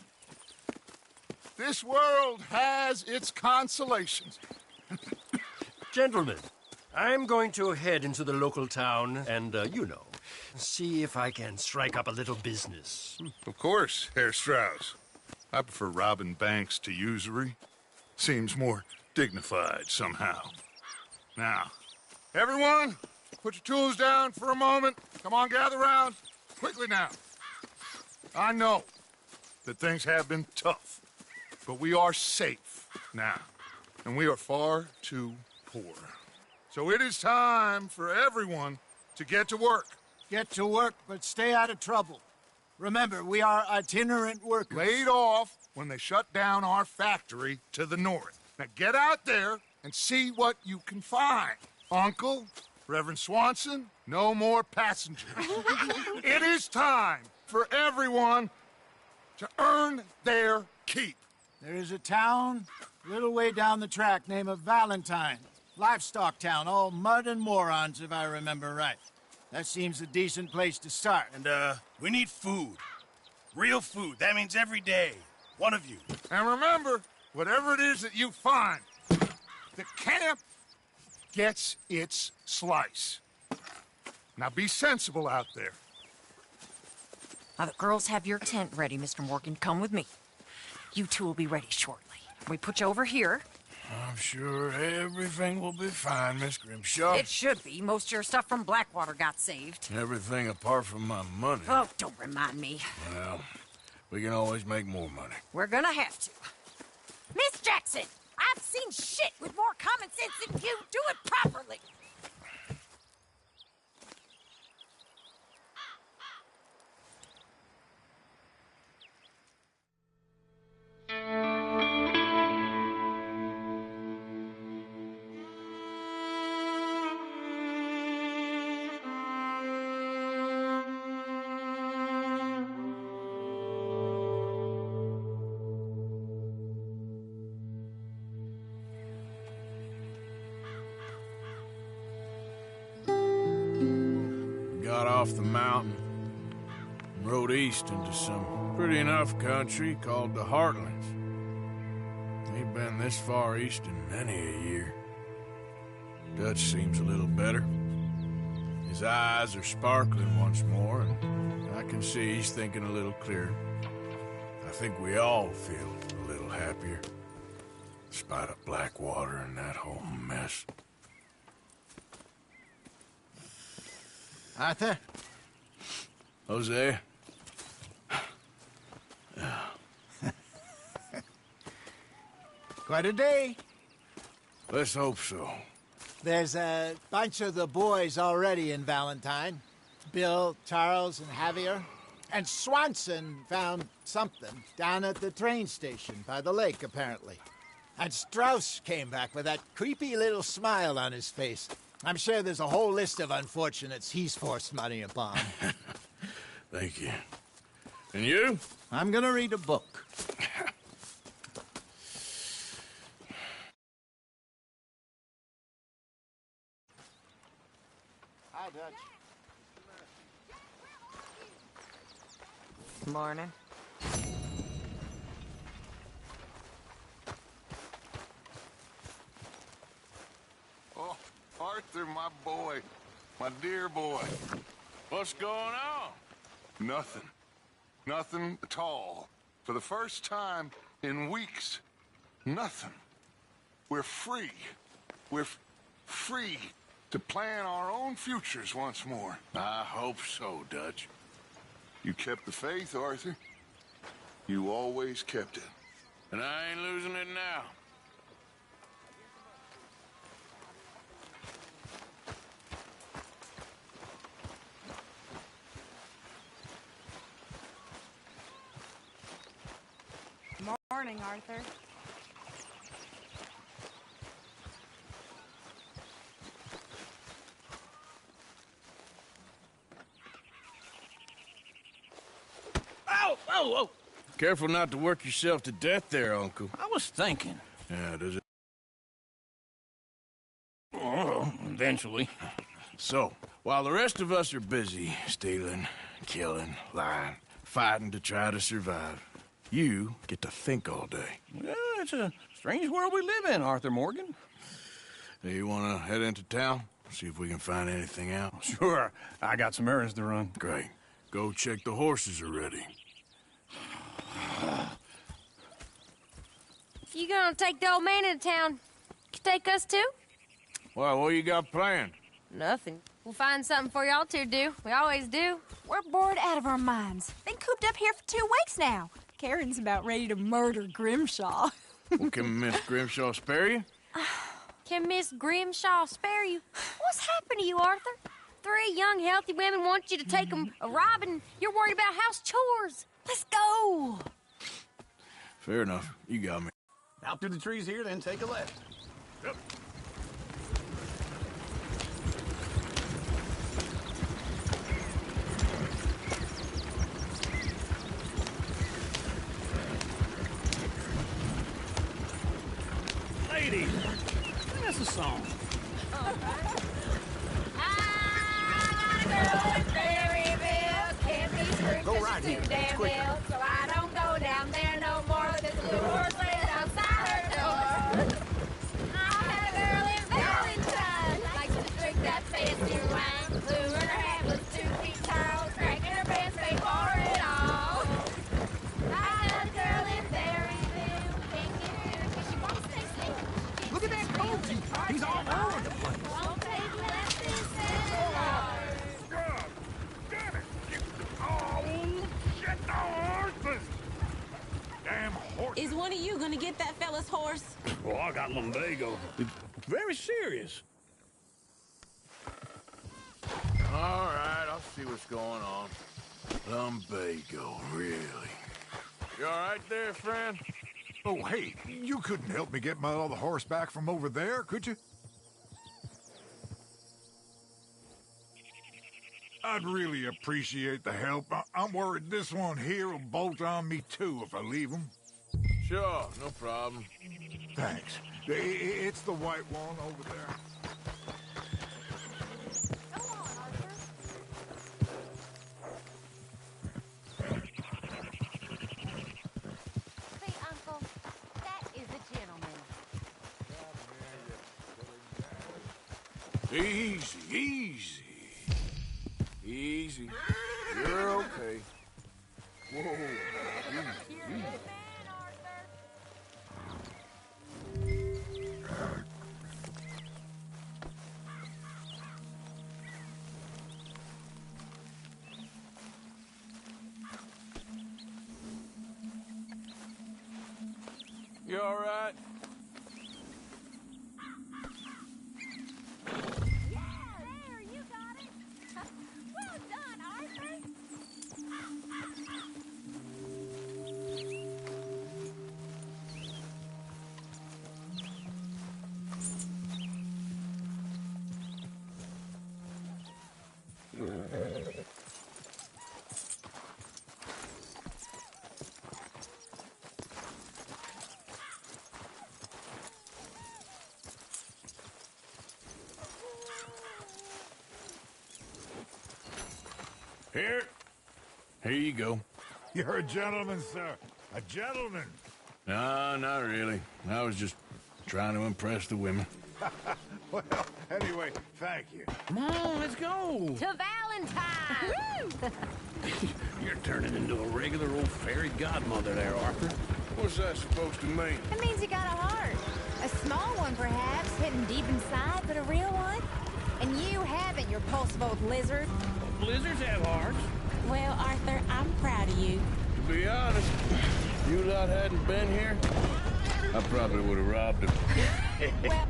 This world has its consolations. Gentlemen, I'm going to head into the local town and, see if I can strike up a little business. Of course, Herr Strauss. I prefer robbing banks to usury. Seems more dignified somehow. Now, everyone, put your tools down for a moment. Come on, gather round. Quickly now. I know that things have been tough, but we are safe now, and we are far too poor. So it is time for everyone to get to work. Get to work, but stay out of trouble. Remember, we are itinerant workers. Laid off when they shut down our factory to the north. Now get out there and see what you can find. Uncle, Reverend Swanson, no more passengers. It is time for everyone to earn their keep. There is a town a little way down the track named Valentine. Livestock town, all mud and morons, if I remember right. That seems a decent place to start. And, we need food. Real food. That means every day. One of you. And remember, whatever it is that you find, the camp gets its slice. Now be sensible out there. Now, the girls have your tent ready, Mr. Morgan. Come with me. You two will be ready shortly. We put you over here. I'm sure everything will be fine, Miss Grimshaw. It should be. Most of your stuff from Blackwater got saved. Everything apart from my money. Oh, don't remind me. Well, we can always make more money. We're gonna have to. Miss Jackson, I've seen shit with more common sense than you. Do it properly. Got off the mountain and rode east into some pretty enough country called the Heartlands. Ain't been this far east in many a year. Dutch seems a little better. His eyes are sparkling once more, and I can see he's thinking a little clearer. I think we all feel a little happier, in spite of Blackwater and that whole mess. Arthur? Jose? Quite a day. Let's hope so. There's a bunch of the boys already in Valentine. Bill, Charles, and Javier. And Swanson found something down at the train station by the lake, apparently. And Strauss came back with that creepy little smile on his face. I'm sure there's a whole list of unfortunates he's forced money upon. Thank you. And you? I'm gonna read a book. Hi, Dutch. Morning. Oh, Arthur, my boy. My dear boy. What's going on? Nothing. Nothing at all. For the first time in weeks. Nothing. We're free. We're free to plan our own futures once more. I hope so, Dutch. You kept the faith, Arthur. You always kept it. And I ain't losing it now. Morning, Arthur. Ow! Oh, oh! Careful not to work yourself to death there, Uncle. I was thinking. Yeah, does it? Oh, eventually. So, while the rest of us are busy stealing, killing, lying, fighting to try to survive, you get to think all day. Well, it's a strange world we live in, Arthur Morgan. Hey, you want to head into town? See if we can find anything out? Sure. I got some errands to run. Great. Go check the horses are ready. You gonna take the old man into town? You take us too? Well, what you got planned? Nothing. We'll find something for y'all to do. We always do. We're bored out of our minds. Been cooped up here for 2 weeks now. Karen's about ready to murder Grimshaw. Well, can Miss Grimshaw spare you? Can Miss Grimshaw spare you? What's happened to you, Arthur? 3 young, healthy women want you to take them a robbing. You're worried about house chores. Let's go. Fair enough. You got me. Out through the trees here, then take a left. Yep. Ladies, sing us a song. Go right here. Quicker. So I don't go down there no more. There's a little horse laying outside her door. I had a girl in Valentine. Likes to drink that fancy wine. Blue in her hat was 2 feet tall. Cracking her pants, they for it all. I had a girl in Berryville. Can't get her because she won't stay safe. Look at that coach. He's all over the place. Won't take less than $7. Is one of you gonna get that fella's horse? Well, I got lumbago. It's very serious. All right, I'll see what's going on. Lumbago, really? You all right there, friend? Oh, hey, you couldn't help me get my other horse back from over there, could you? I'd really appreciate the help. I'm worried this one here will bolt on me, too, if I leave him. Sure, no problem. Thanks. It's the white one over there. Go on, Arthur. See, Uncle, that is a gentleman. Easy, easy. Easy. You're okay. Whoa. Easy, easy. You all right? Yeah, there, you got it. Well done, Arthur. Here you go. You're a gentleman, sir. A gentleman. No, not really. I was just trying to impress the women. Well, anyway, thank you. Come on, let's go. To Valentine! You're turning into a regular old fairy godmother there, Arthur. What's that supposed to mean? It means you got a heart. A small one, perhaps, hidden deep inside, but a real one. And you haven't, you repulsive old lizard. Blizzards have hearts. Well, Arthur, I'm proud of you. To be honest, if you lot hadn't been here, I probably would have robbed him. Well,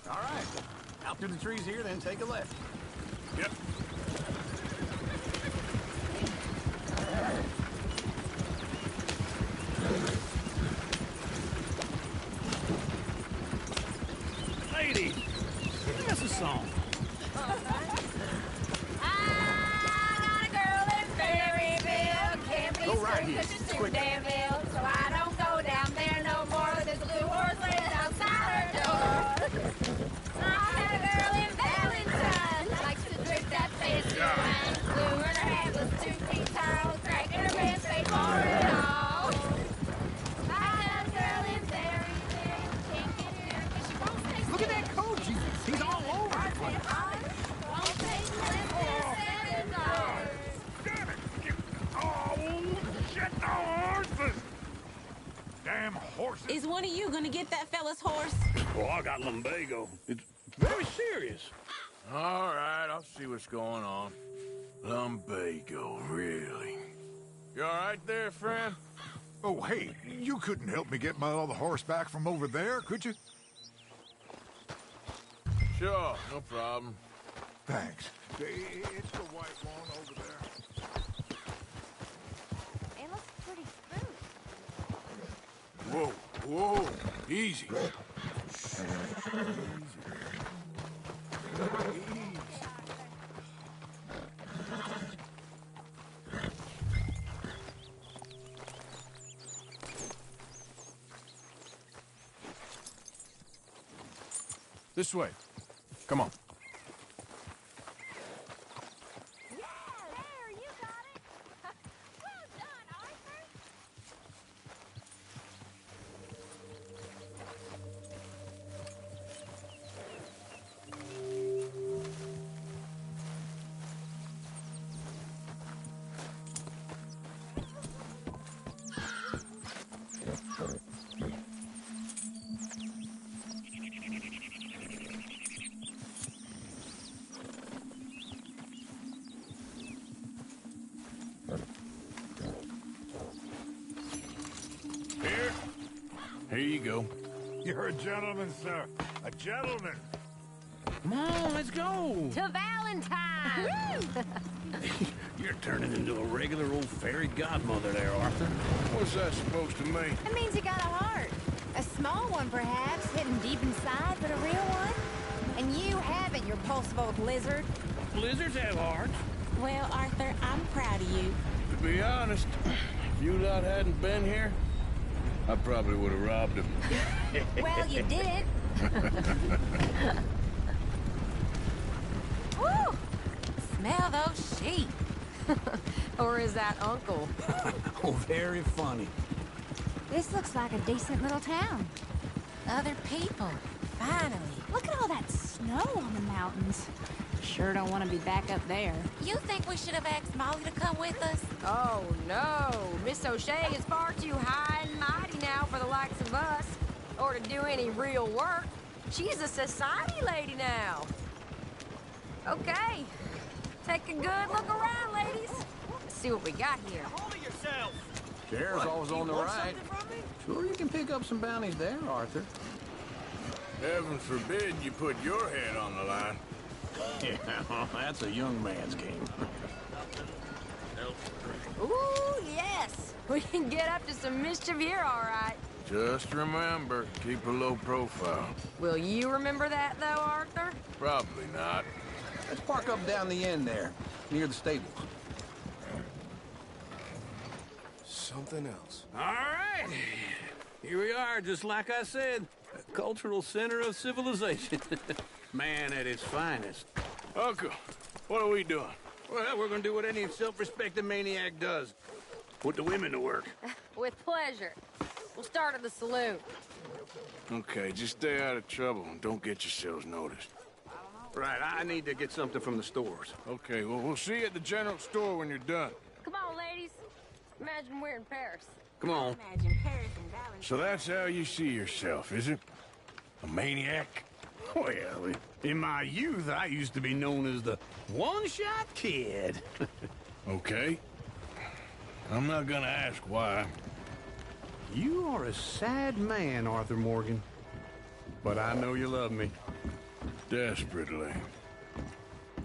All right. Out through the trees here, then take a left. Yep. Lady, sing us a song. I got a girl in Berryville. Can't be Go right screwed here. 'cause she's too Quick. damn ill. So I don't go down there no more. There's a blue horse laying outside her door. I had a girl in Valentine. Likes to drink that fancy wine. Blue and her head was 2 feet tall. Cracking her ribs, paid for it all. I had a girl in Berryville. Can't get here 'cause she won't stay Look at that coat. He's all over the place. Won't take less than $7. Damn it! Oh, shit! The horses! Damn horses! is one of you gonna get that fella's horse? Oh, I got lumbago. It's very serious. All right, I'll see what's going on. Lumbago, really? You all right there, friend? Oh, hey, you couldn't help me get my other horse back from over there, could you? Sure, no problem. Thanks. It's the white one over there. It looks pretty spruce. Whoa, whoa, easy. This way. Come on. There, you got it. Well done, Arthur. Here you go. You're a gentleman, sir. A gentleman. Come on, let's go. To Valentine! You're turning into a regular old fairy godmother there, Arthur. What's that supposed to mean? It means you got a heart. A small one, perhaps, hidden deep inside, but a real one. And you haven't, you repulsive old lizard. Blizzards have hearts. Well, Arthur, I'm proud of you. To be honest, if you lot hadn't been here, I probably would have robbed him. Well, you did. Woo! Smell those sheep. Or is that Uncle? Oh, very funny. This looks like a decent little town. Other people. Finally. Look at all that snow on the mountains. Sure don't want to be back up there. You think we should have asked Molly to come with us? Oh, no. Miss O'Shea is far too high and mighty now for the likes of us. Or to do any real work. She's a society lady now. Okay. Take a good look around, ladies. Let's see what we got here. Chair's always on the right. Sure, you can pick up some bounties there, Arthur. Heaven forbid you put your head on the line. Yeah, that's a young man's game. Ooh, yes. We can get up to some mischief here, all right. Just remember, keep a low profile. Will you remember that, though, Arthur? Probably not. Let's park up down the end there, near the stables. Something else. All right. Here we are, just like I said. A cultural center of civilization. Man at its finest. Uncle, what are we doing? Well, we're gonna do what any self-respecting maniac does. Put the women to work. With pleasure. We'll start at the saloon. Okay, just stay out of trouble and don't get yourselves noticed. Right, I need to get something from the stores. Okay, well, we'll see you at the general store when you're done. Come on, ladies. Imagine we're in Paris. Come on. Imagine Paris and Valentine. So that's how you see yourself, is it? A maniac? Well, in my youth, I used to be known as the one-shot kid. Okay. I'm not gonna ask why. You are a sad man, Arthur Morgan. But I know you love me. Desperately.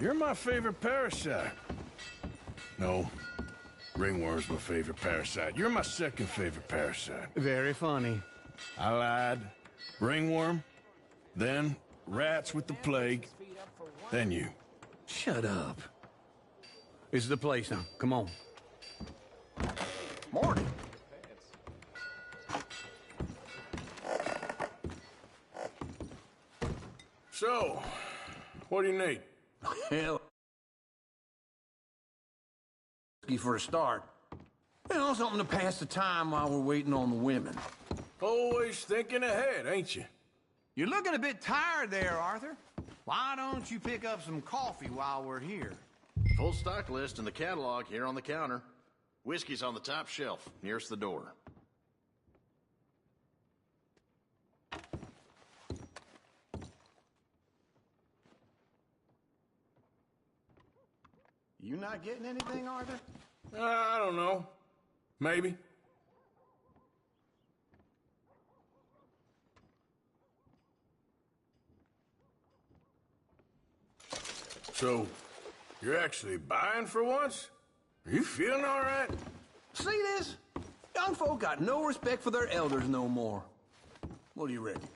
You're my favorite parasite. No. Ringworm's my favorite parasite. You're my second favorite parasite. Very funny. I lied. Ringworm, then rats with the plague, then you. Shut up. This is the place now. Come on. Morning. So, what do you need? Hell. For a start. You know, something to pass the time while we're waiting on the women. Always thinking ahead, ain't you? You're looking a bit tired there, Arthur. Why don't you pick up some coffee while we're here? Full stock list in the catalog here on the counter. Whiskey's on the top shelf, nearest the door. You not getting anything, Arthur? I don't know. Maybe. So, you're actually buying for once? Are you feeling all right? See this? Young folk got no respect for their elders no more. What do you reckon?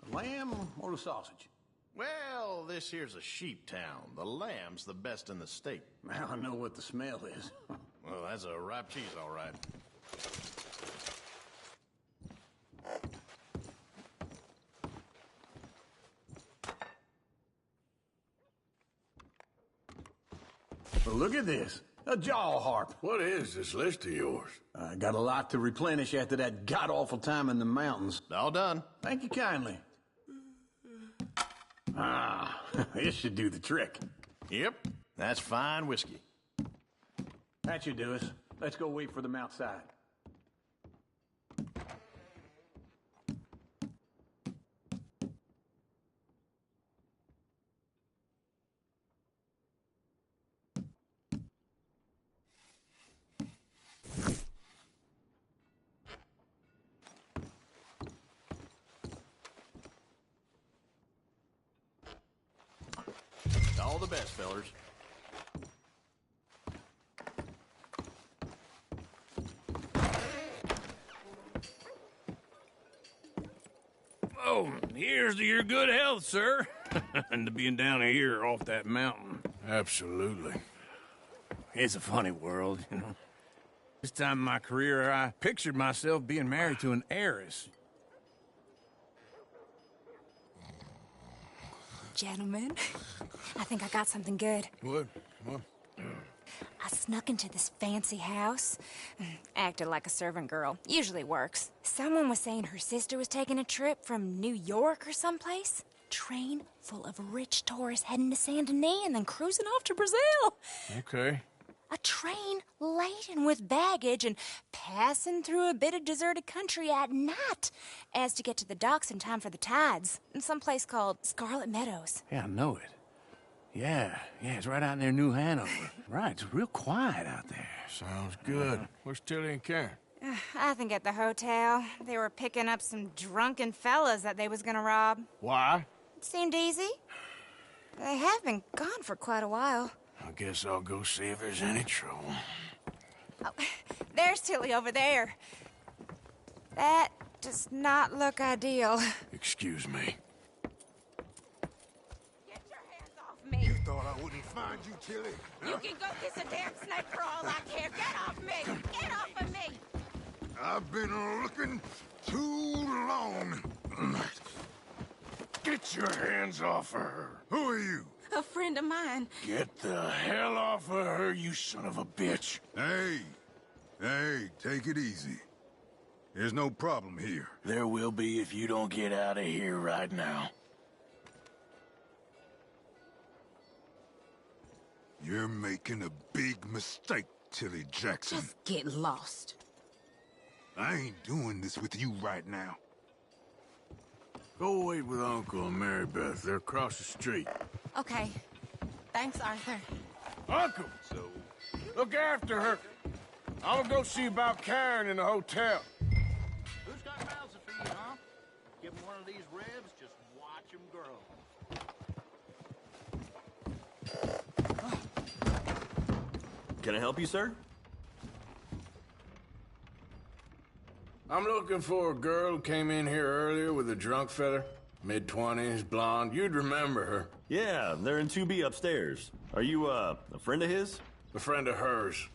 The lamb or the sausage? Well, this here's a sheep town. The lamb's the best in the state. Now I know what the smell is. Well, that's a ripe cheese, all right. Well, look at this. A jaw harp. What is this list of yours? I got a lot to replenish after that god-awful time in the mountains. All done. Thank you kindly. Ah, this should do the trick. Yep, that's fine whiskey. That should do us. Let's go wait for them outside. All the best, fellers. Oh, here's to your good health, sir. And to being down here off that mountain. Absolutely. It's a funny world, you know. This time in my career, I pictured myself being married to an heiress. Gentlemen, I think I got something good. What? What? I snuck into this fancy house. Acted like a servant girl. Usually works. Someone was saying her sister was taking a trip from New York or someplace. Train full of rich tourists heading to Saint Denis and then cruising off to Brazil. Okay. A train laden with baggage and passing through a bit of deserted country at night as to get to the docks in time for the tides in some place called Scarlet Meadows. Yeah, I know it. Yeah, it's right out near New Hanover. Right, it's real quiet out there. Sounds good. Where's Tilly and Karen? I think at the hotel. They were picking up some drunken fellas that they was gonna rob. Why? It seemed easy. They have been gone for quite a while. I guess I'll go see if there's any trouble. Oh, there's Tilly over there. That does not look ideal. Excuse me. Get your hands off me. You thought I wouldn't find you, Tilly? You can go kiss a damn snake for all I care. Get off me! Get off of me! I've been looking too long. Get your hands off of her. Who are you? A friend of mine. Get the hell off of her, you son of a bitch. Hey, take it easy. There's no problem here. There will be if you don't get out of here right now. You're making a big mistake, Tilly Jackson. Just get lost. I ain't doing this with you right now. Go wait with Uncle and Mary Beth. They're across the street. Okay. Thanks, Arthur. Uncle! So, Look after her. I'm gonna go see about Karen in the hotel. Who's got mouths to feed, huh? Give him one of these ribs, just watch him grow. Can I help you, sir? I'm looking for a girl who came in here earlier with a drunk fella. Mid-20s, blonde. You'd remember her. Yeah, they're in 2B upstairs. Are you, a friend of his? A friend of hers.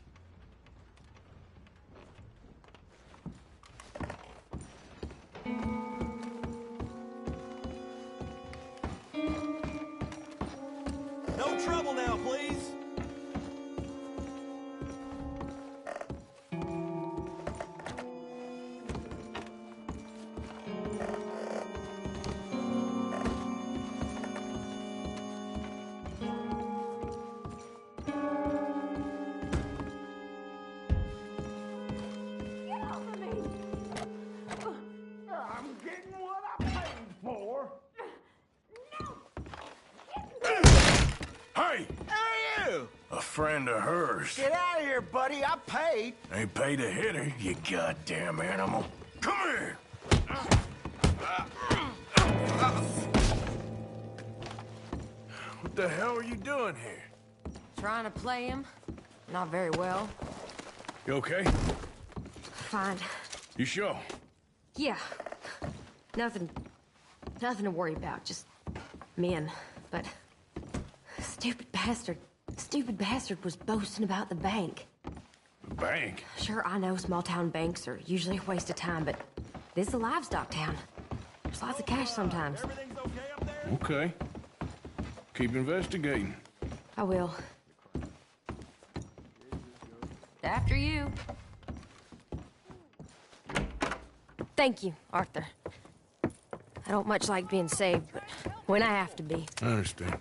No trouble now, please. I'm getting what I paid for. Hey! Hey, you! A friend of hers. Get out of here, buddy. I paid. Ain't paid to hit her, you goddamn animal. Come here! What the hell are you doing here? Trying to play him. Not very well. You okay? Fine. You sure? Yeah. Nothing to worry about. Just men. But stupid bastard was boasting about the bank. The bank? Sure, I know small town banks are usually a waste of time, but this is a livestock town. There's lots of cash sometimes. Okay. Keep investigating. I will. After you. Thank you, Arthur. I don't much like being saved, but when I have to be. I understand.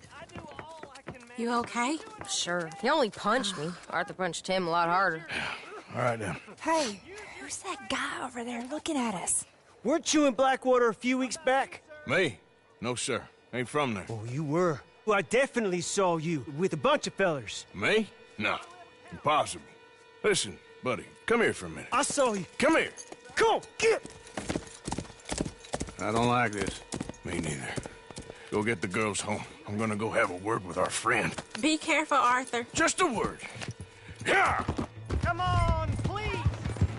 You okay? Sure. He only punched me. Arthur punched him a lot harder. All right, then. Hey, who's that guy over there looking at us? Weren't you in Blackwater a few weeks back? Me? No, sir. Ain't from there. Oh, you were. Well, I definitely saw you with a bunch of fellers. Me? No. Impossible. Listen, buddy, come here for a minute. I saw you. Come here. Come on, get! I don't like this. Me neither. Go get the girls home. I'm gonna go have a word with our friend. Be careful, Arthur. Just a word. Yeah! Come on, please.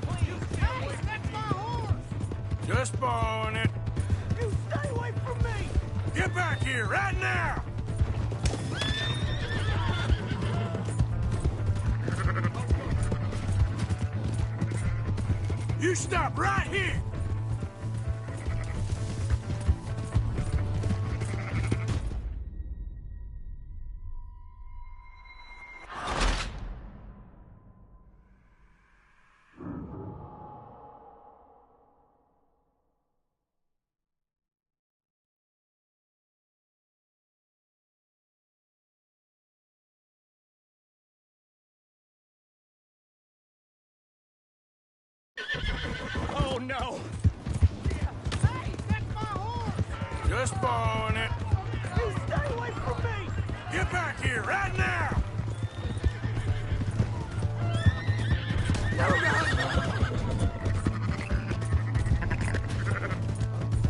Please. Hey, that's my horse. Just borrowing it. You stay away from me. Get back here right now! You stop right here! Oh, no. Hey, that's my horse. Just borrowing it. You stay away from me. Get back here, right now!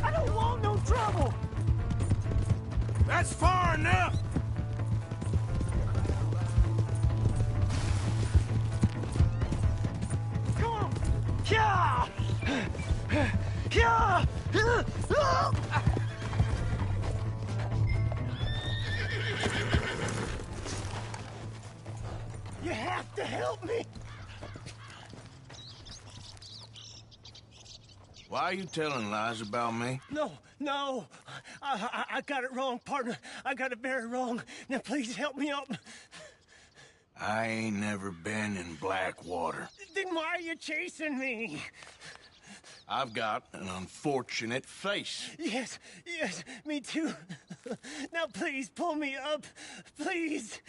I don't want no trouble! That's far enough! Come on! Yeah! Yeah! You have to help me! Why are you telling lies about me? No. I got it wrong, partner. I got it very wrong. Now please help me up. I ain't never been in Blackwater. Then why are you chasing me? I've got an unfortunate face. Yes, me too. Now please pull me up. Please.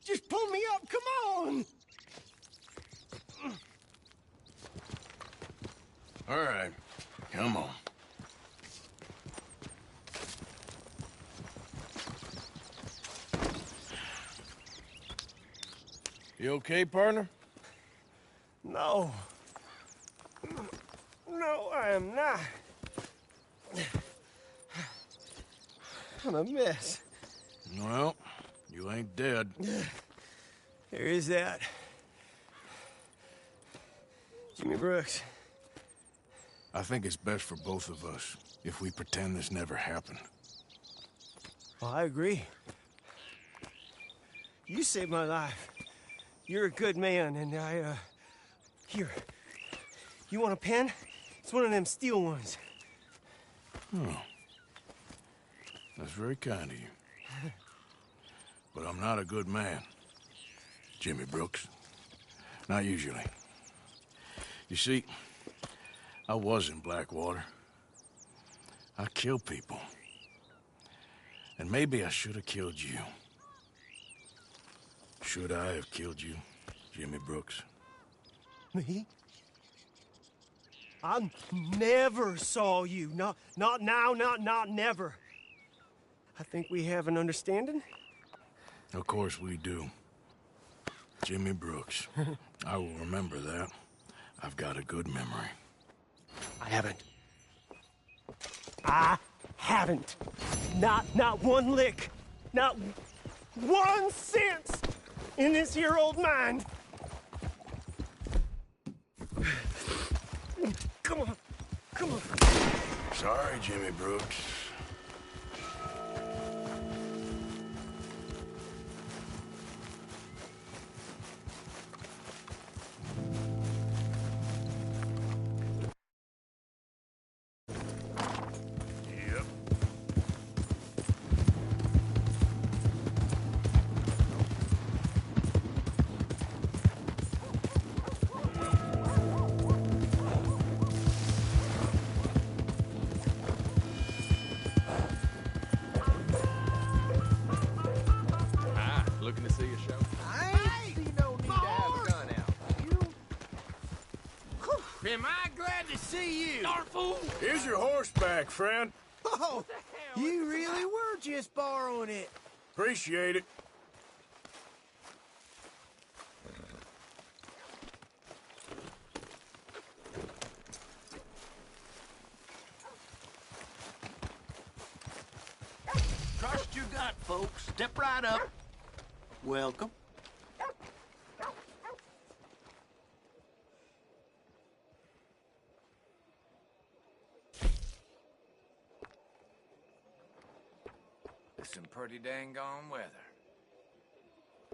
Just pull me up, come on. All right, come on. You okay, partner? No. No, I am not. I'm a mess. Well, you ain't dead. There is that. Jimmy Brooks. I think it's best for both of us if we pretend this never happened. Well, I agree. You saved my life. You're a good man, and here. You want a pen? It's one of them steel ones. Oh. That's very kind of you. But I'm not a good man, Jimmy Brooks. Not usually. You see, I was in Blackwater. I kill people. And maybe I should have killed you. Should I have killed you, Jimmy Brooks? Me? I never saw you. Not now, not never. I think we have an understanding. Of course we do. Jimmy Brooks. I will remember that. I've got a good memory. I haven't. Not one lick. Not 1 cent in this here old mine. Come on. Sorry, Jimmy Brooks. Looking to see a show? I ain't see no need to have a gun out. Am I glad to see you? Darn fool! Here's your horse back, friend. Oh, you really were just borrowing it. Appreciate it. Trust your gut, folks. Step right up. Welcome. It's some pretty dang gone weather.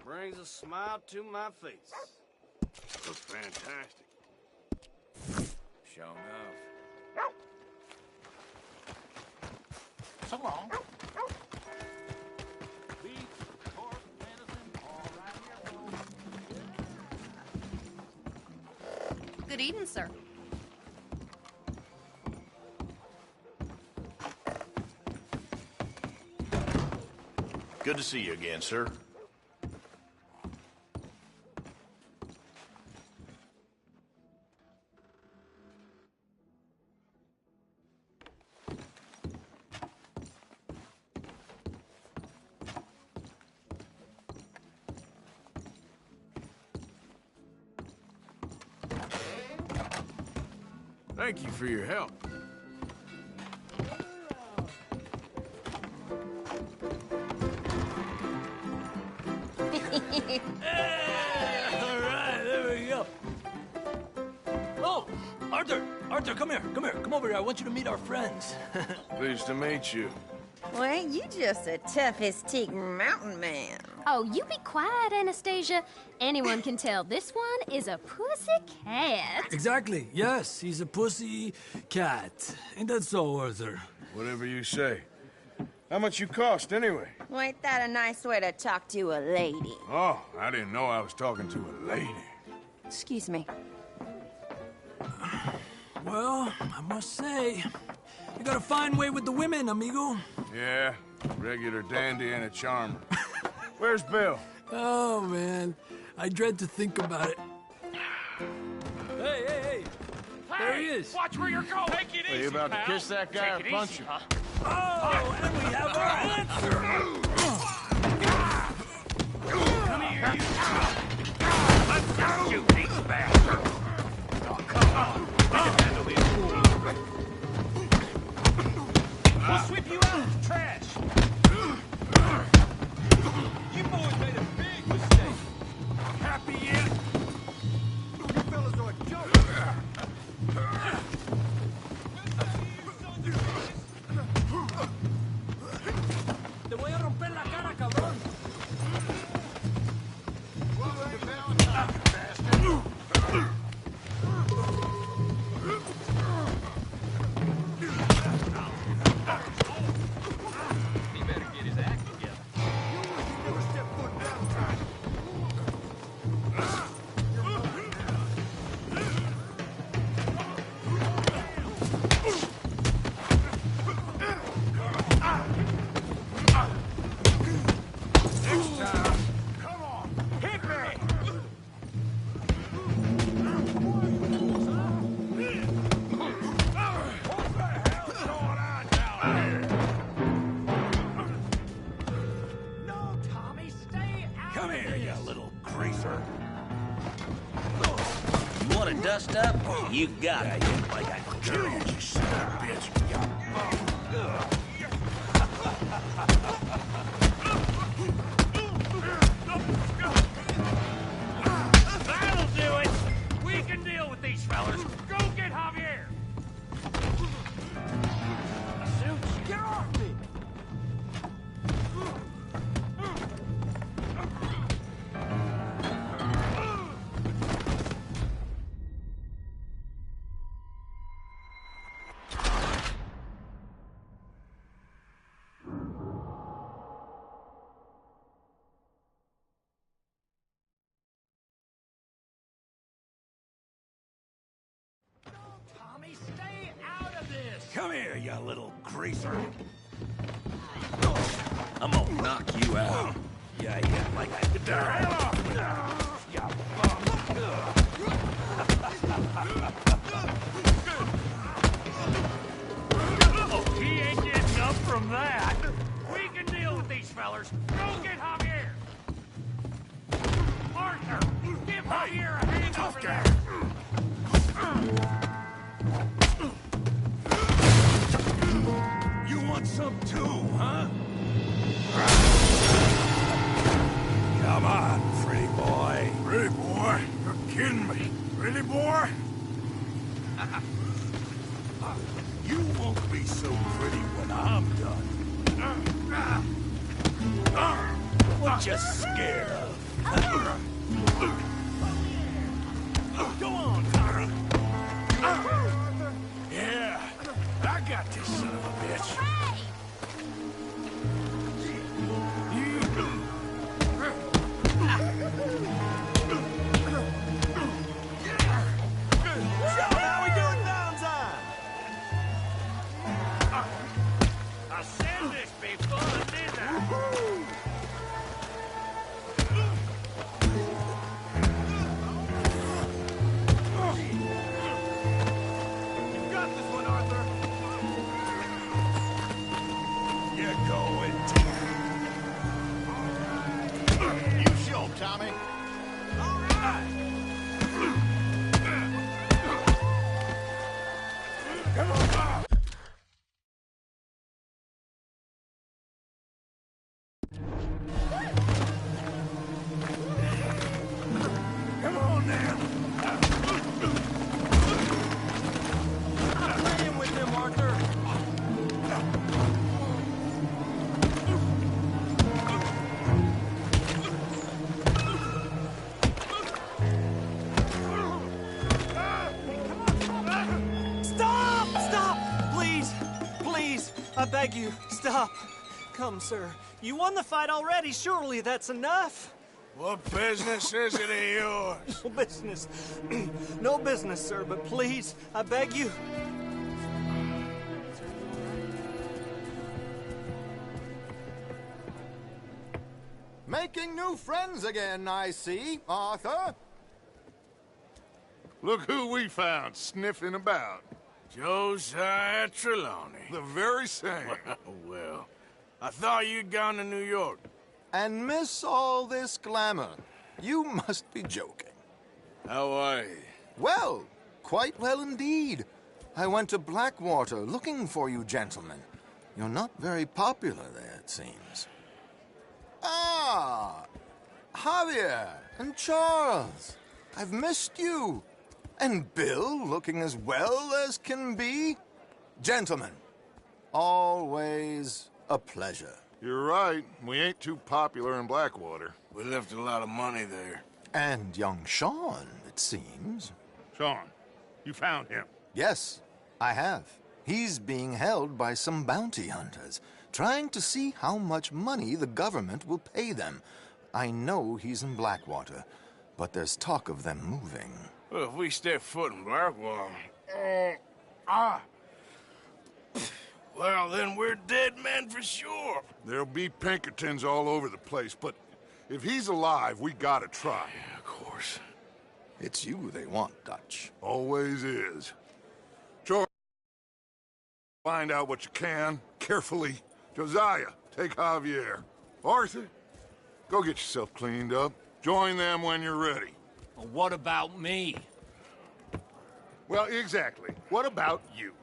Brings a smile to my face. Looks fantastic. Sure enough. So long. Good evening, sir. Good to see you again, sir. Thank you for your help. All right, there we go. Oh, Arthur! Arthur, come here, come here. Come over here. I want you to meet our friends. Pleased to meet you. Well, ain't you just a toughest-teak mountain man? Oh, you be quiet, Anastasia. Anyone can tell this one is a pussy cat. Exactly. Yes, he's a pussy cat. Ain't that so, Arthur? Whatever you say. How much you cost, anyway? Well, ain't that a nice way to talk to a lady? Oh, I didn't know I was talking to a lady. Excuse me. Well, I must say, you got a fine way with the women, amigo. Yeah, regular dandy and a charmer. Where's Bill? Oh, man. I dread to think about it. Hey! There he is. Watch where you're going. Take it easy, Are you about pal. to kiss that guy or punch him? Oh, and we have our answer. Come here, you. Let's go, you these bastards. Oh, come on. We can handle these fools. We'll sweep you out of the trash. You boys made a big mistake. Happy yet? You fellas are a joke. Te voy a romper la cara, cabrón. He better get his act together. You never step foot downtown. Next time, come on, hit me! What the hell's going on down there? No, Tommy, stay out. Come here, you little greaser. You want to dust up? You got it. Like I killed you, son of a bitch. That'll do it. We can deal with these fellas. Go get Javier. Suits, get off me. Tommy, stay out of this. Come here, you little greaser. I'm gonna knock you out. Yeah, like I did. The hell off. You bum. Oh, he ain't getting up from that. We can deal with these fellers. Go get Javier. Arthur, give Javier a hand over there. You want some too, huh? Come on, pretty boy. Pretty boy? You're kidding me. Pretty boy? You won't be so pretty when I'm done. What you scared of? Go on, Tommy. Yeah, I got this son of a bitch. Show how we do it downtime. I said this be fun, didn't I? You got this one, Arthur. You're going to. You show him, Tommy. All right. Playing with him, Arthur. Stop! Stop! Please! Please! I beg you, stop. Come, sir. You won the fight already. Surely that's enough. What business is it of yours? No business. No business, sir, but please, I beg you. Making new friends again, I see, Arthur. Look who we found sniffing about. Josiah Trelawney. The very same. Well, I thought you'd gone to New York. And miss all this glamour. You must be joking. How are you? Well, quite well indeed. I went to Blackwater looking for you gentlemen. You're not very popular there, it seems. Ah, Javier and Charles. I've missed you. And Bill looking as well as can be. Gentlemen, always a pleasure. You're right. We ain't too popular in Blackwater. We left a lot of money there. And young Sean, it seems. Sean, you found him? Yes, I have. He's being held by some bounty hunters, trying to see how much money the government will pay them. I know he's in Blackwater, but there's talk of them moving. Well, if we step foot in Blackwater... Well, then we're dead men for sure. There'll be Pinkertons all over the place, but if he's alive, we gotta try. Yeah, of course. It's you they want, Dutch. Always is. George, find out what you can, carefully. Josiah, take Javier. Arthur, go get yourself cleaned up. Join them when you're ready. Well, what about me? Well, exactly. What about you?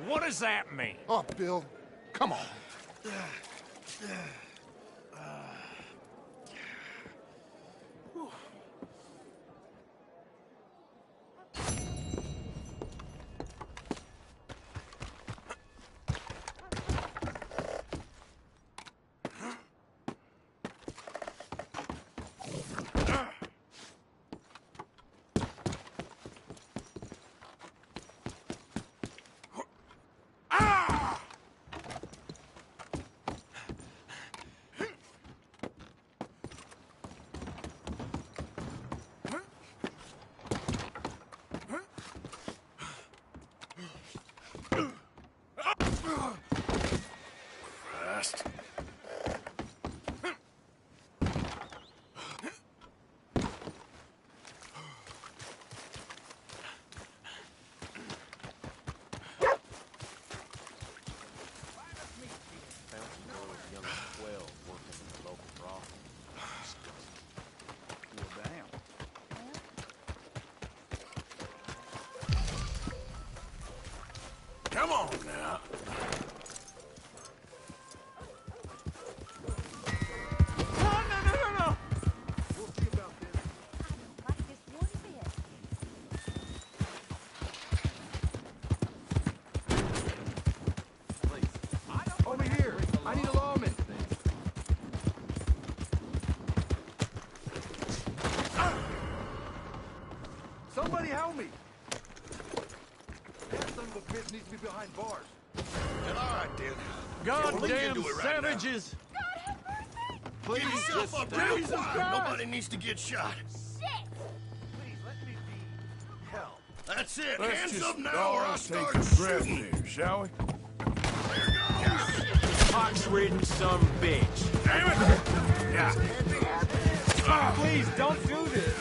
What does that mean? Oh, Bill, come on. Christ. Come on now. No! We'll see about this. Like this one bit. Over here. I need a lawman. Somebody help me. That son of a bitch needs to be behind bars. And all right, then. Goddamn savages! Please, get yourself up there. Jesus Christ. Nobody needs to get shot. Please, let me be. Hell. That's it. Let's Hands just up now or I'll all start take a breath shooting. here, shall we? Pox-ridden son of a bitch. Damn it! Yeah. Please, don't do this.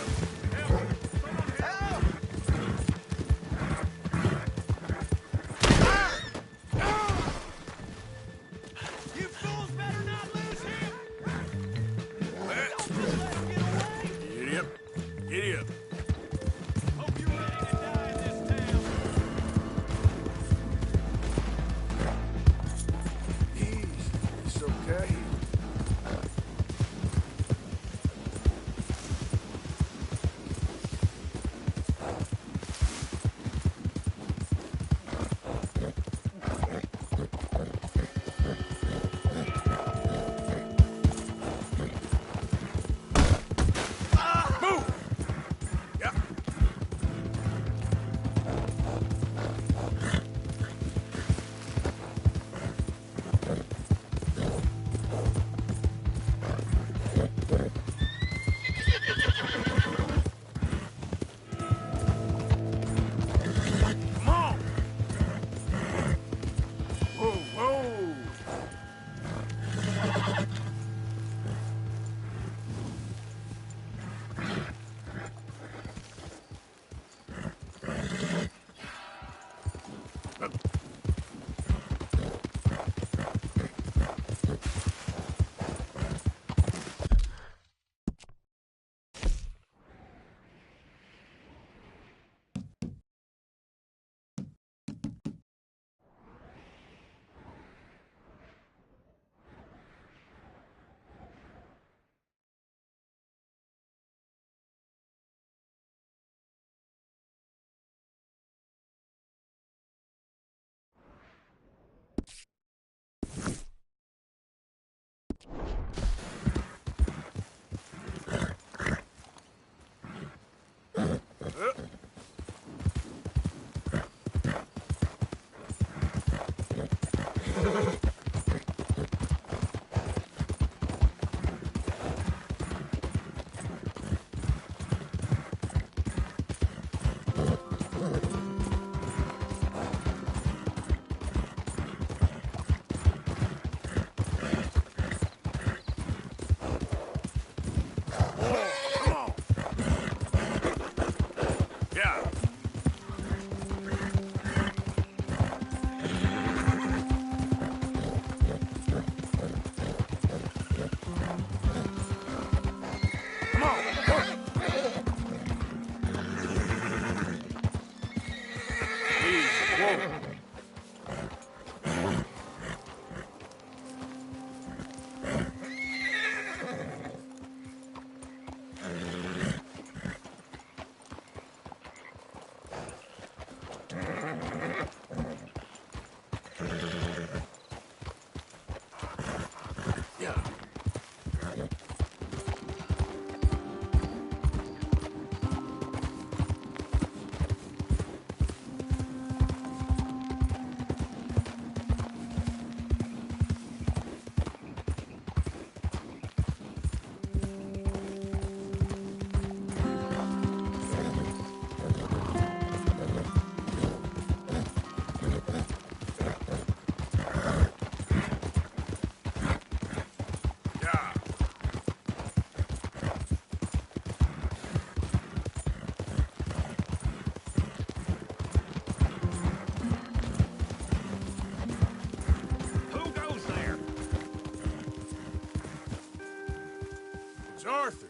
You fools better not lose him! Giddy up. Giddy up. Hope you're ready to die in this town. Easy. It's okay. It's Arthur.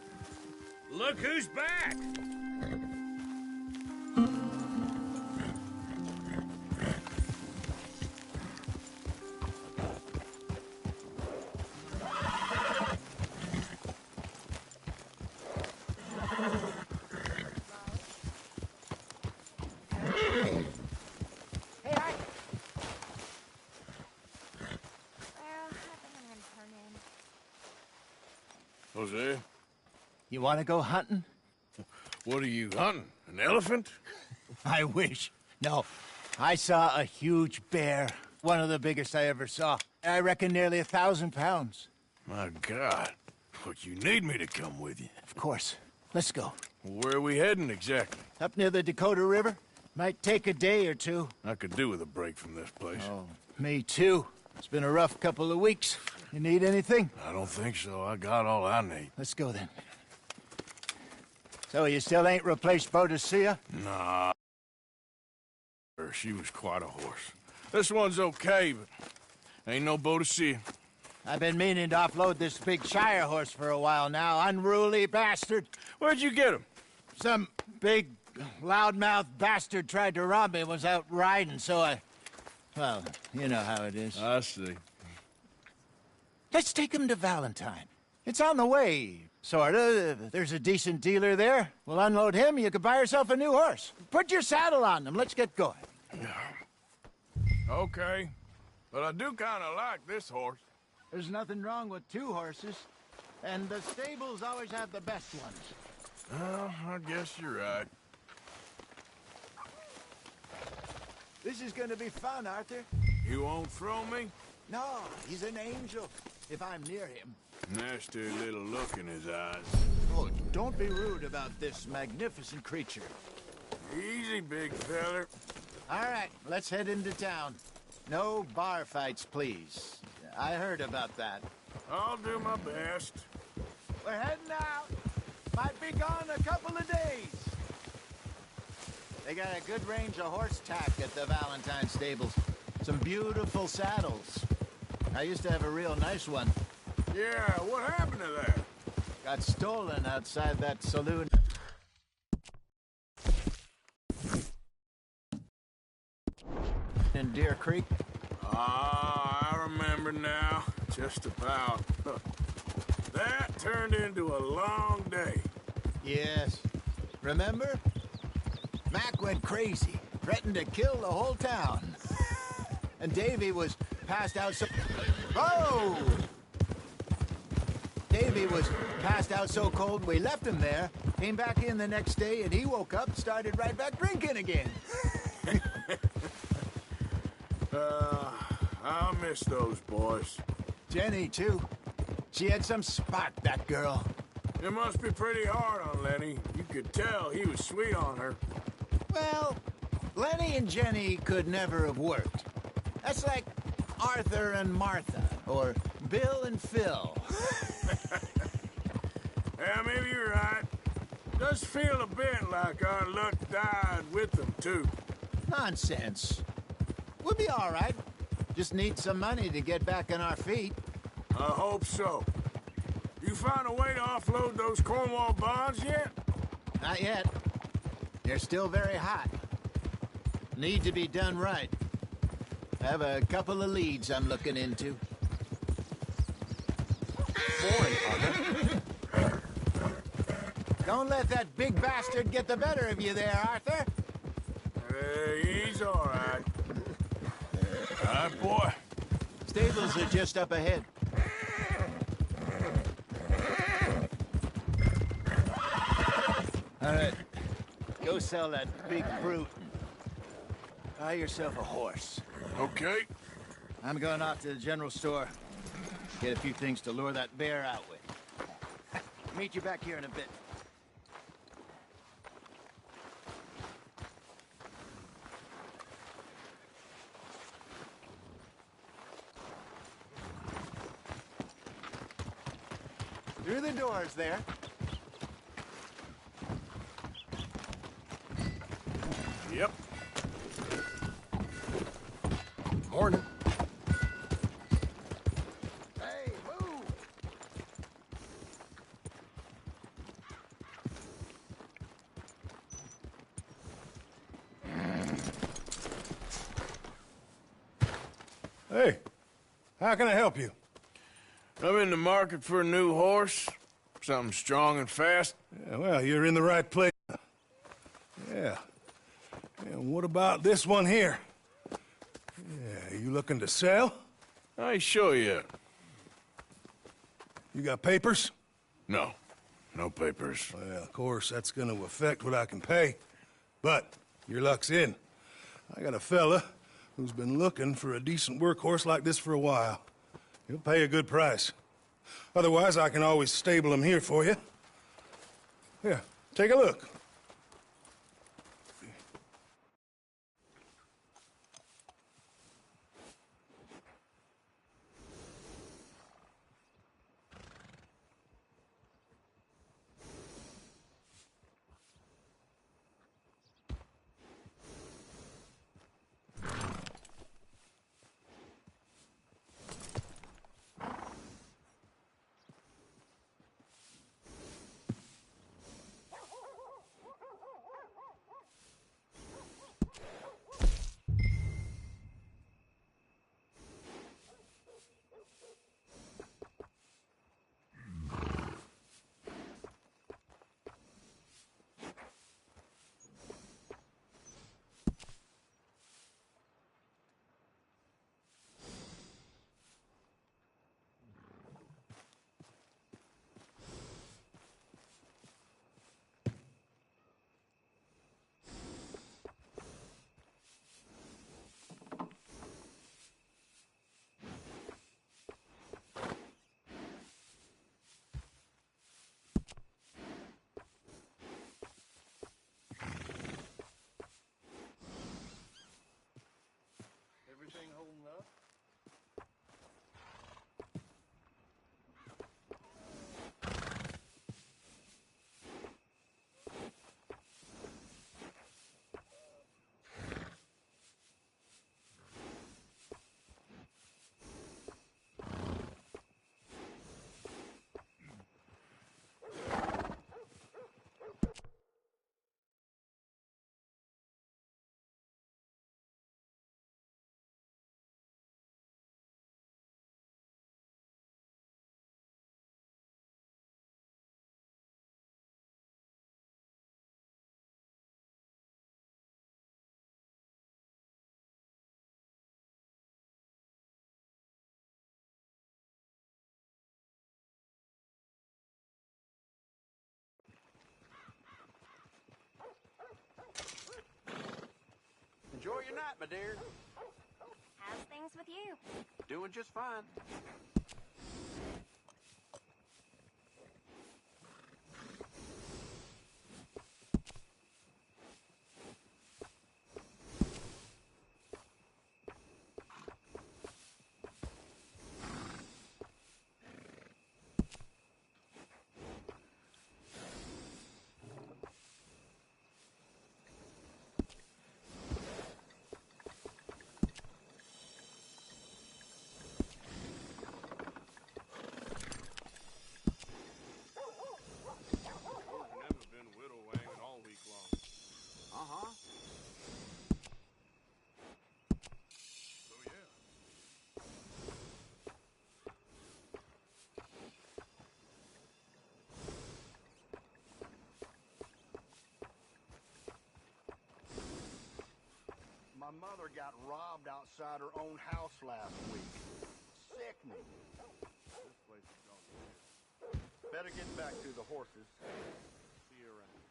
Look who's back! Jose, You want to go hunting? what are you hunting? An elephant? I wish. No. I saw a huge bear. One of the biggest I ever saw. I reckon nearly 1,000 pounds. My God. But you need me to come with you. Of course. Let's go. Where are we heading exactly? Up near the Dakota River. Might take a day or two. I could do with a break from this place. Oh, me too. It's been a rough couple of weeks. You need anything? I don't think so. I got all I need. Let's go then. So you still ain't replaced Boadicea? Nah. She was quite a horse. This one's okay, but ain't no Boadicea. I've been meaning to offload this big Shire horse for a while now. Unruly bastard. Where'd you get him? Some big, loudmouth bastard tried to rob me and was out riding, so I... Well, you know how it is. I see. Let's take him to Valentine. It's on the way, sorta. There's a decent dealer there. We'll unload him, you could buy yourself a new horse. Put your saddle on him, let's get going. Okay. But I do kind of like this horse. There's nothing wrong with two horses. And the stables always have the best ones. Well, I guess you're right. This is gonna be fun, Arthur. You won't throw me? No, he's an angel, if I'm near him. Nasty little look in his eyes. Oh, don't be rude about this magnificent creature. Easy, big feller. All right, let's head into town. No bar fights, please. I heard about that. I'll do my best. We're heading out. Might be gone a couple of days. They got a good range of horse tack at the Valentine stables. Some beautiful saddles. I used to have a real nice one. Yeah, what happened to that? Got stolen outside that saloon. In Deer Creek. Ah, I remember now. Just about. That turned into a long day. Yes. Remember? Mac went crazy, threatened to kill the whole town. And Davy was passed out so... Oh! Davy was passed out so cold we left him there, came back in the next day, and he woke up and started right back drinking again. I'll miss those boys. Jenny, too. She had some spark, that girl. It must be pretty hard on Lenny. You could tell he was sweet on her. Well, Lenny and Jenny could never have worked. That's like Arthur and Martha, or Bill and Phil. Yeah, maybe you're right. Does feel a bit like our luck died with them, too. Nonsense. We'll be all right. Just need some money to get back on our feet. I hope so. You find a way to offload those Cornwall bonds yet? Not yet. They're still very hot. Need to be done right. I have a couple of leads I'm looking into. Boy, Arthur. Don't let that big bastard get the better of you there, Arthur. He's all right. All right, boy. Stables are just up ahead. All right. Go sell that big brute. Buy yourself a horse. Okay. I'm going off to the general store. Get a few things to lure that bear out with. Meet you back here in a bit. Through the doors there. Yep. Morning. Hey, move! Hey, how can I help you? I'm in the market for a new horse. Something strong and fast. Yeah, well, you're in the right place. Yeah. And what about this one here? Yeah, you looking to sell? I show you. You got papers? No. No papers. Well, of course, that's gonna affect what I can pay. But your luck's in. I got a fella who's been looking for a decent workhorse like this for a while. He'll pay a good price. Otherwise, I can always stable him here for you. Here, take a look. Everything holding up? Enjoy your night, my dear. How's things with you? Doing just fine. My mother got robbed outside her own house last week. Sickening. This place is gone. Better get back to the horses. See you around.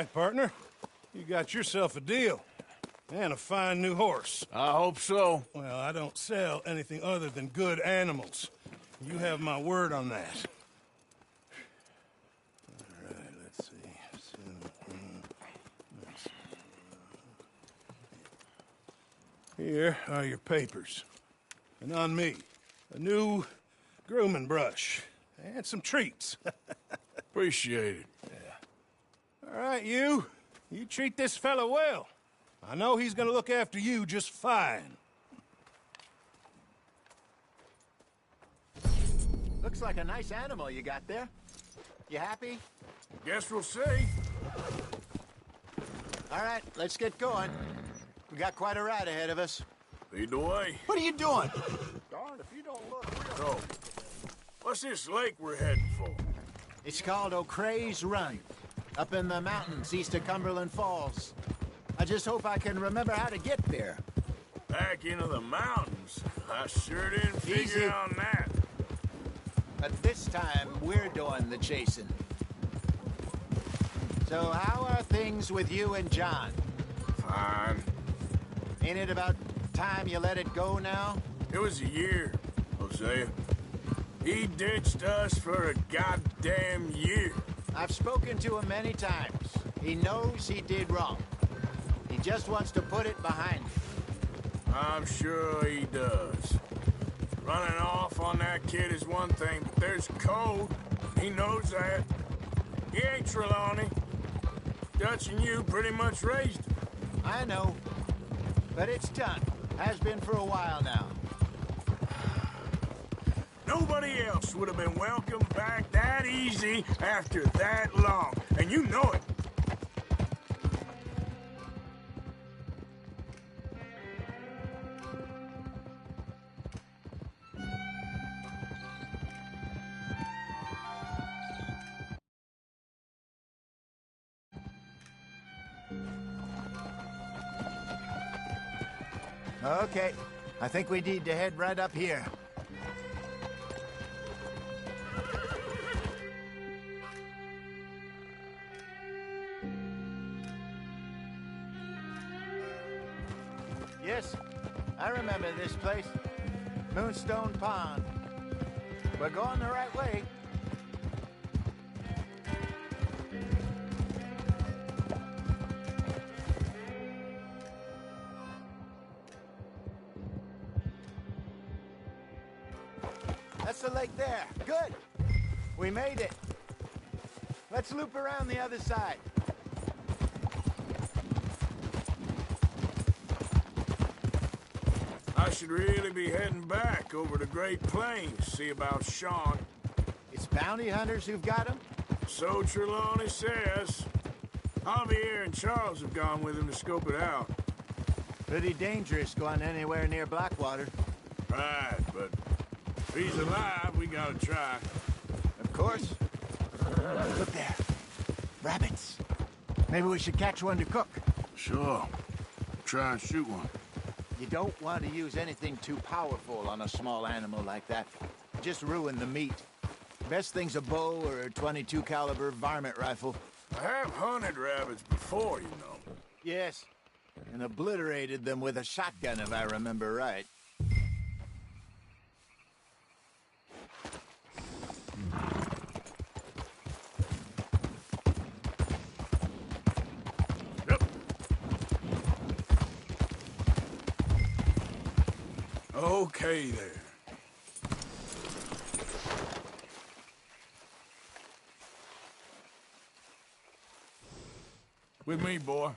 right, partner. You got yourself a deal. And a fine new horse. I hope so. Well, I don't sell anything other than good animals. You have my word on that. All right, let's see. Here are your papers. And on me, a new grooming brush and some treats. Appreciate it. Yeah. All right, you. You treat this fella well. I know he's gonna look after you just fine. Looks like a nice animal you got there. You happy? Guess we'll see. All right, let's get going. We got quite a ride ahead of us. Lead the way. What are you doing? Darn, if you don't look real... So, what's this lake we're heading for? It's called O'Creagh's Run, up in the mountains east of Cumberland Falls. I just hope I can remember how to get there. Back into the mountains? I sure didn't figure Easy. on that. But this time, we're doing the chasing. So how are things with you and John? Fine. Ain't it about time you let it go now? It was a year, Hosea. He ditched us for a goddamn year. I've spoken to him many times. He knows he did wrong. He just wants to put it behind him. I'm sure he does. Running off on that kid is one thing, but there's code. He knows that. He ain't Trelawney. Dutch and you pretty much raised him. I know. But it's done. Has been for a while now. Nobody else would have been welcomed back that easy after that long. And you know it. Okay. I think we need to head right up here. Yes, I remember this place. Moonstone Pond. We're going the right way. That's the lake there. Good. We made it. Let's loop around the other side. I should really be heading back over the Great Plains, see about Sean. It's bounty hunters who've got him? So Trelawney says. Javier and Charles have gone with him to scope it out. Pretty dangerous going anywhere near Blackwater. Right, but if he's alive, we gotta try. Of course. Look there. Rabbits. Maybe we should catch one to cook. Sure. Try and shoot one. You don't want to use anything too powerful on a small animal like that. Just ruin the meat. Best thing's a bow or a .22 caliber varmint rifle. I have hunted rabbits before, you know. Yes, and obliterated them with a shotgun, if I remember right. Okay there. With me, boy.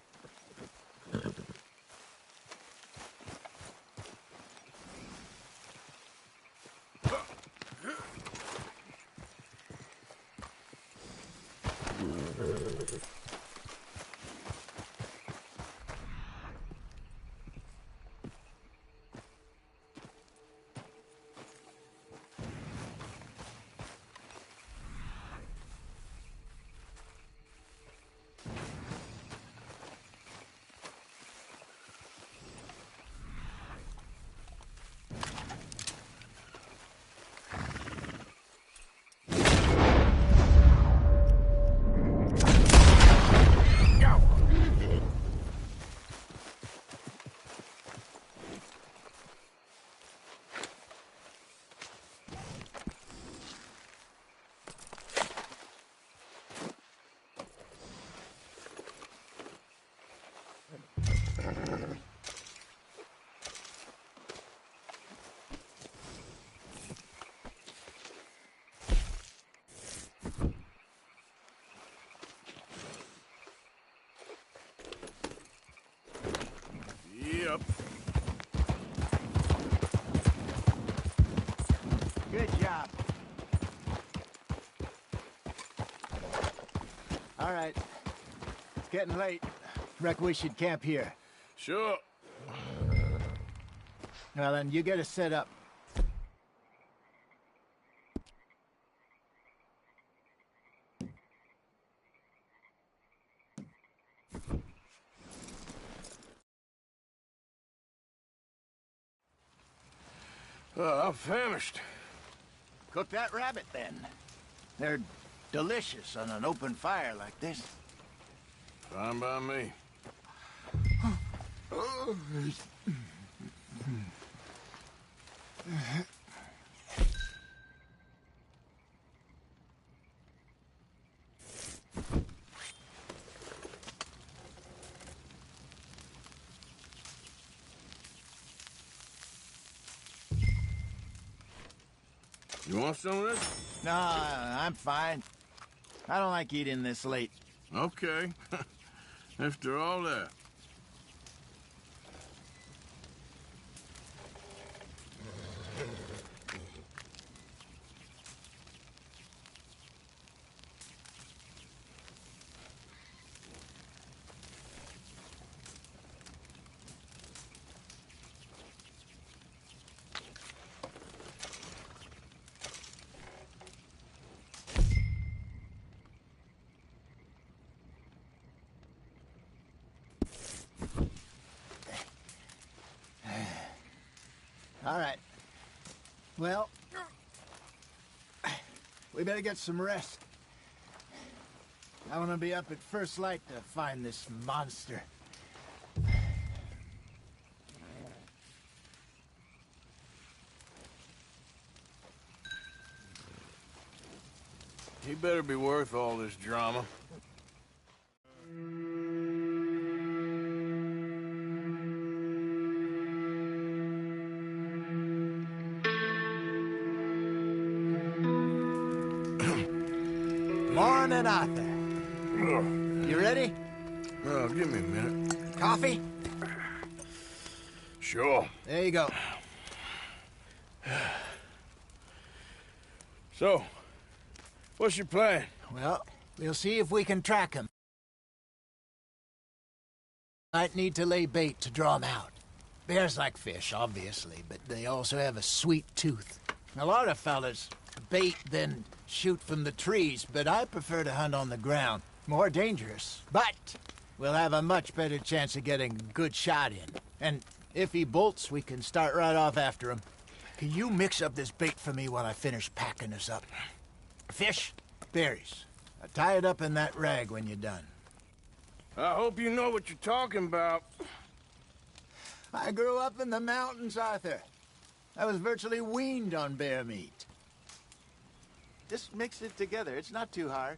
Good job. All right. It's getting late. Reckon we should camp here. Sure. Well, then, you get us set up. I'm famished. Cook that rabbit, then. They're delicious on an open fire like this. Fine by me. You want some of this? No, I'm fine. I don't like eating this late. Okay. After all that. All right. Well, we better get some rest. I want to be up at first light to find this monster. He better be worth all this drama. Morning, Arthur. You ready? Oh, give me a minute. Coffee? Sure. There you go. So, what's your plan? Well, we'll see if we can track him. Might need to lay bait to draw him out. Bears like fish, obviously, but they also have a sweet tooth. A lot of fellas bait, then shoot from the trees, but I prefer to hunt on the ground. More dangerous, but we'll have a much better chance of getting a good shot in. And if he bolts, we can start right off after him. Can you mix up this bait for me while I finish packing this up? Fish, berries. Tie it up in that rag when you're done. I hope you know what you're talking about. I grew up in the mountains, Arthur. I was virtually weaned on bear meat. Just mix it together. It's not too hard.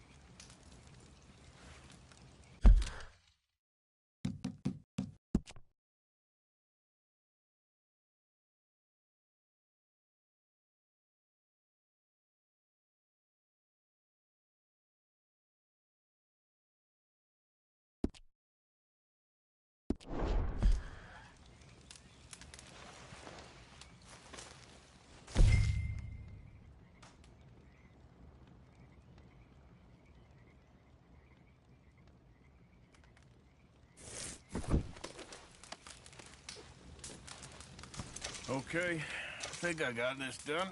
Okay, I think I got this done.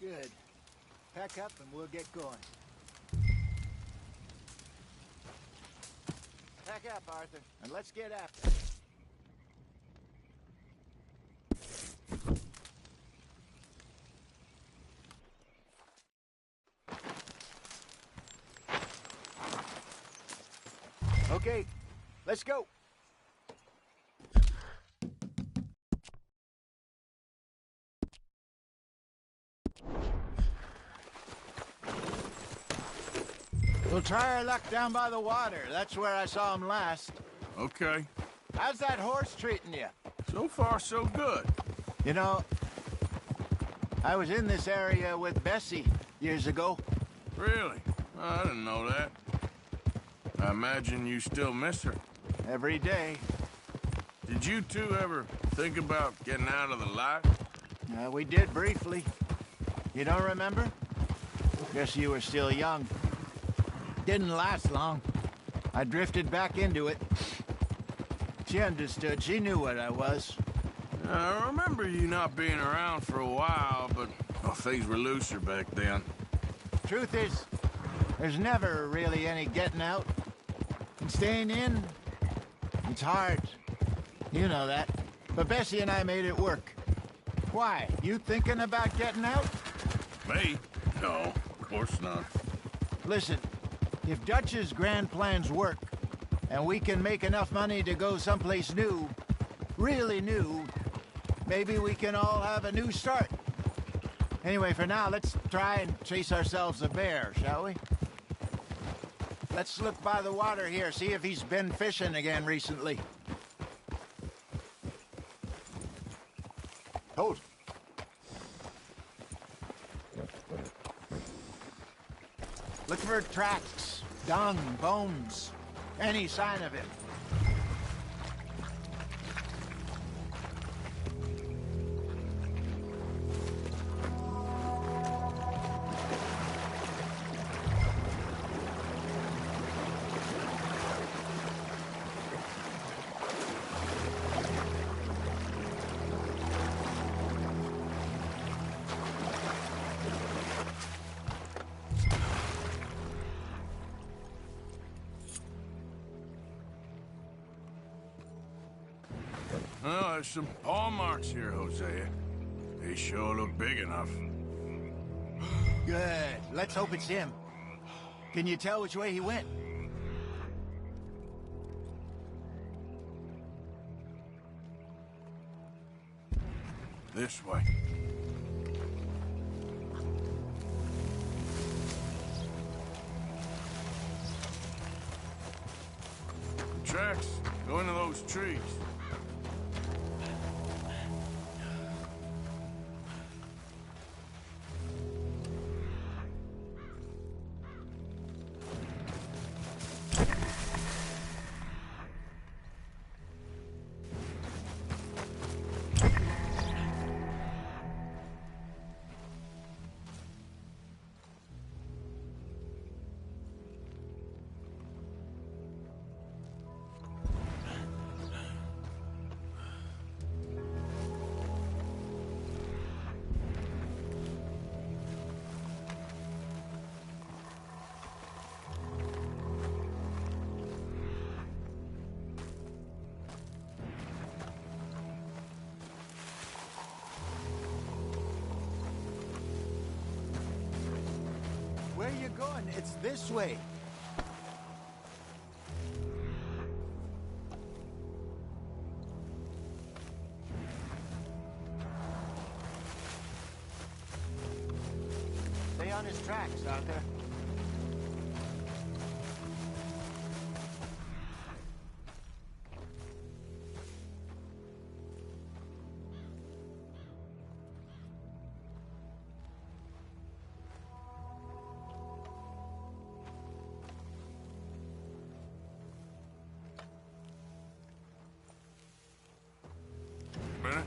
Good. Pack up and we'll get going. Pack up, Arthur, and let's get after it. Okay, let's go. We'll try our luck down by the water. That's where I saw him last. Okay. How's that horse treating you? So far, so good. You know, I was in this area with Bessie years ago. Really? Oh, I didn't know that. I imagine you still miss her. Every day. Did you two ever think about getting out of the light? We did briefly. You don't remember? Guess you were still young. Didn't last long. I drifted back into it. She understood. She knew what I was. I remember you not being around for a while, but things were looser back then. Truth is, there's never really any getting out. And staying in, it's hard. You know that. But Bessie and I made it work. Why? You thinking about getting out? Me? No, of course not. Listen, if Dutch's grand plans work, and we can make enough money to go someplace new, really new, maybe we can all have a new start. Anyway, for now, let's try and chase ourselves a bear, shall we? Let's look by the water here, see if he's been fishing again recently. Hold. Look for tracks, dung, bones, any sign of him. Well, there's some paw marks here, Hosea. They sure look big enough. Good. Let's hope it's him. Can you tell which way he went? This way. The tracks go into those trees. Where are you going? It's this way. Stay on his tracks, Arthur. Minute.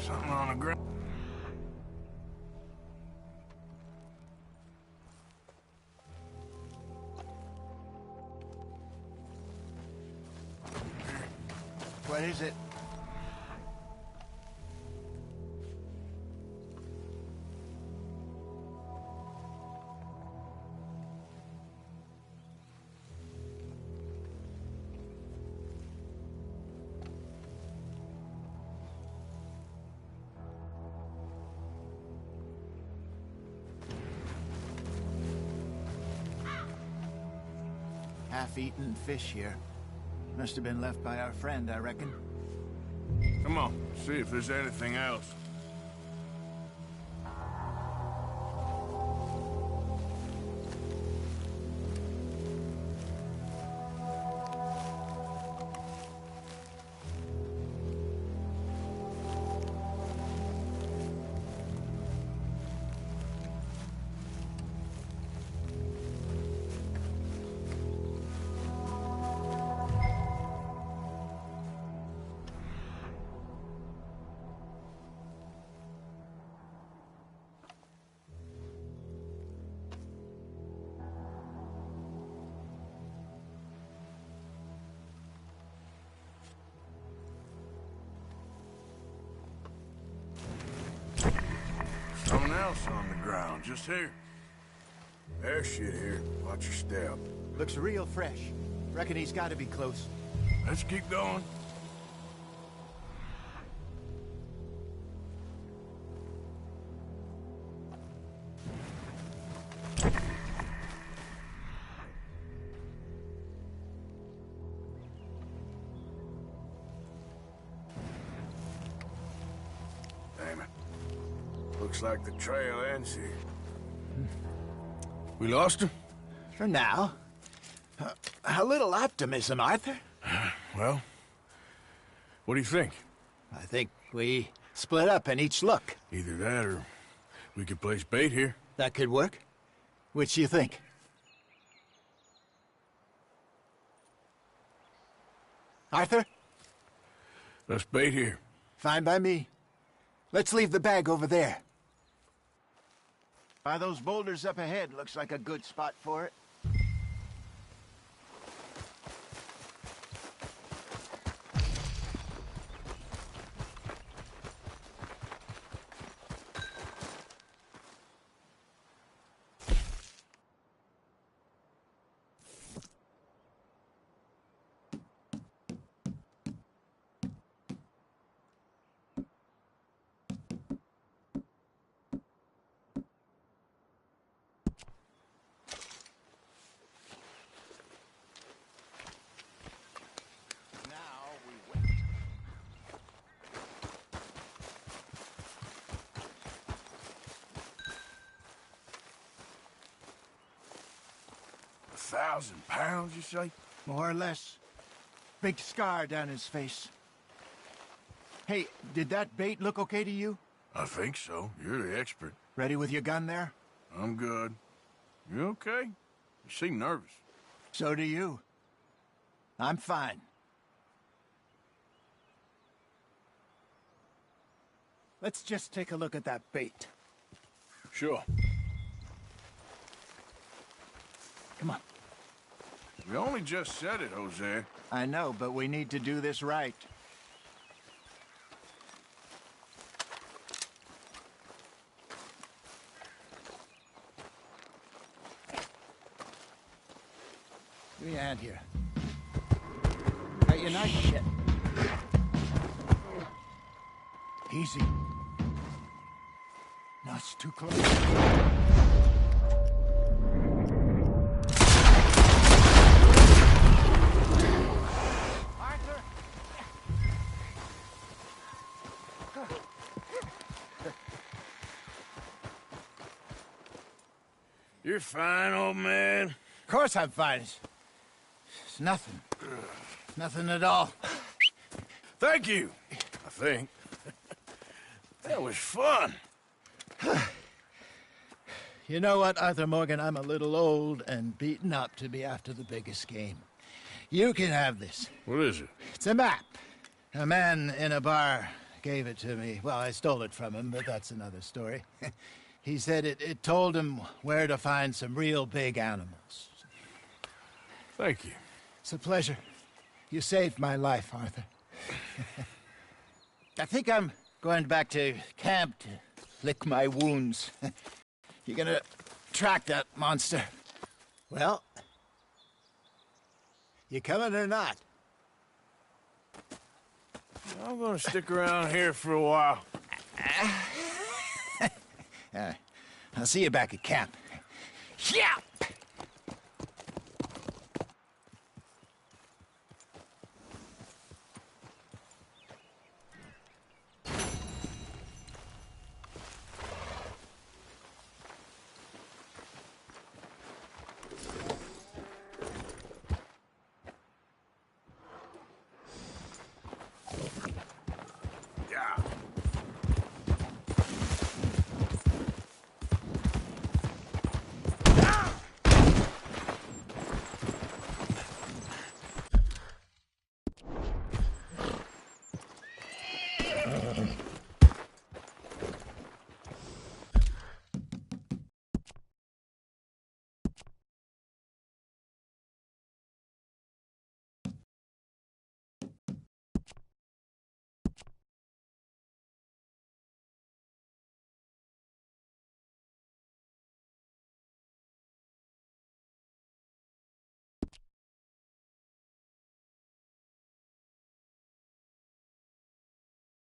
Something on the ground. What is it? Half-eaten fish here. Must have been left by our friend, I reckon. Come on, see if there's anything else. else on the ground, just here. There's shit here. Watch your step. Looks real fresh. Reckon he's got to be close. Let's keep going. Damn it. Looks like the trail ends here. We lost him? For now. A little optimism, Arthur. Well, what do you think? I think we split up and each look. Either that or we could place bait here. That could work. Which you think? Arthur? Let's bait here. Fine by me. Let's leave the bag over there. By those boulders up ahead, looks like a good spot for it. £1,000, you say? More or less. Big scar down his face. Hey, did that bait look okay to you? I think so. You're the expert. Ready with your gun there? I'm good. You okay? You seem nervous. So do you. I'm fine. Let's just take a look at that bait. Sure. Come on. We only just said it, Jose. I know, but we need to do this right. Give me your hand here. Got your knife yet? Easy. No, it's too close. You're fine, old man. Of course I'm fine. It's nothing. Nothing at all. Thank you, I think. That was fun. You know what, Arthur Morgan? I'm a little old and beaten up to be after the biggest game. You can have this. What is it? It's a map. A man in a bar gave it to me. Well, I stole it from him, but that's another story. He said it told him where to find some real big animals. Thank you. It's a pleasure. You saved my life, Arthur. I think I'm going back to camp to lick my wounds. You're gonna track that monster. Well, you coming or not? I'm gonna stick around here for a while. I'll see you back at camp. Yeah!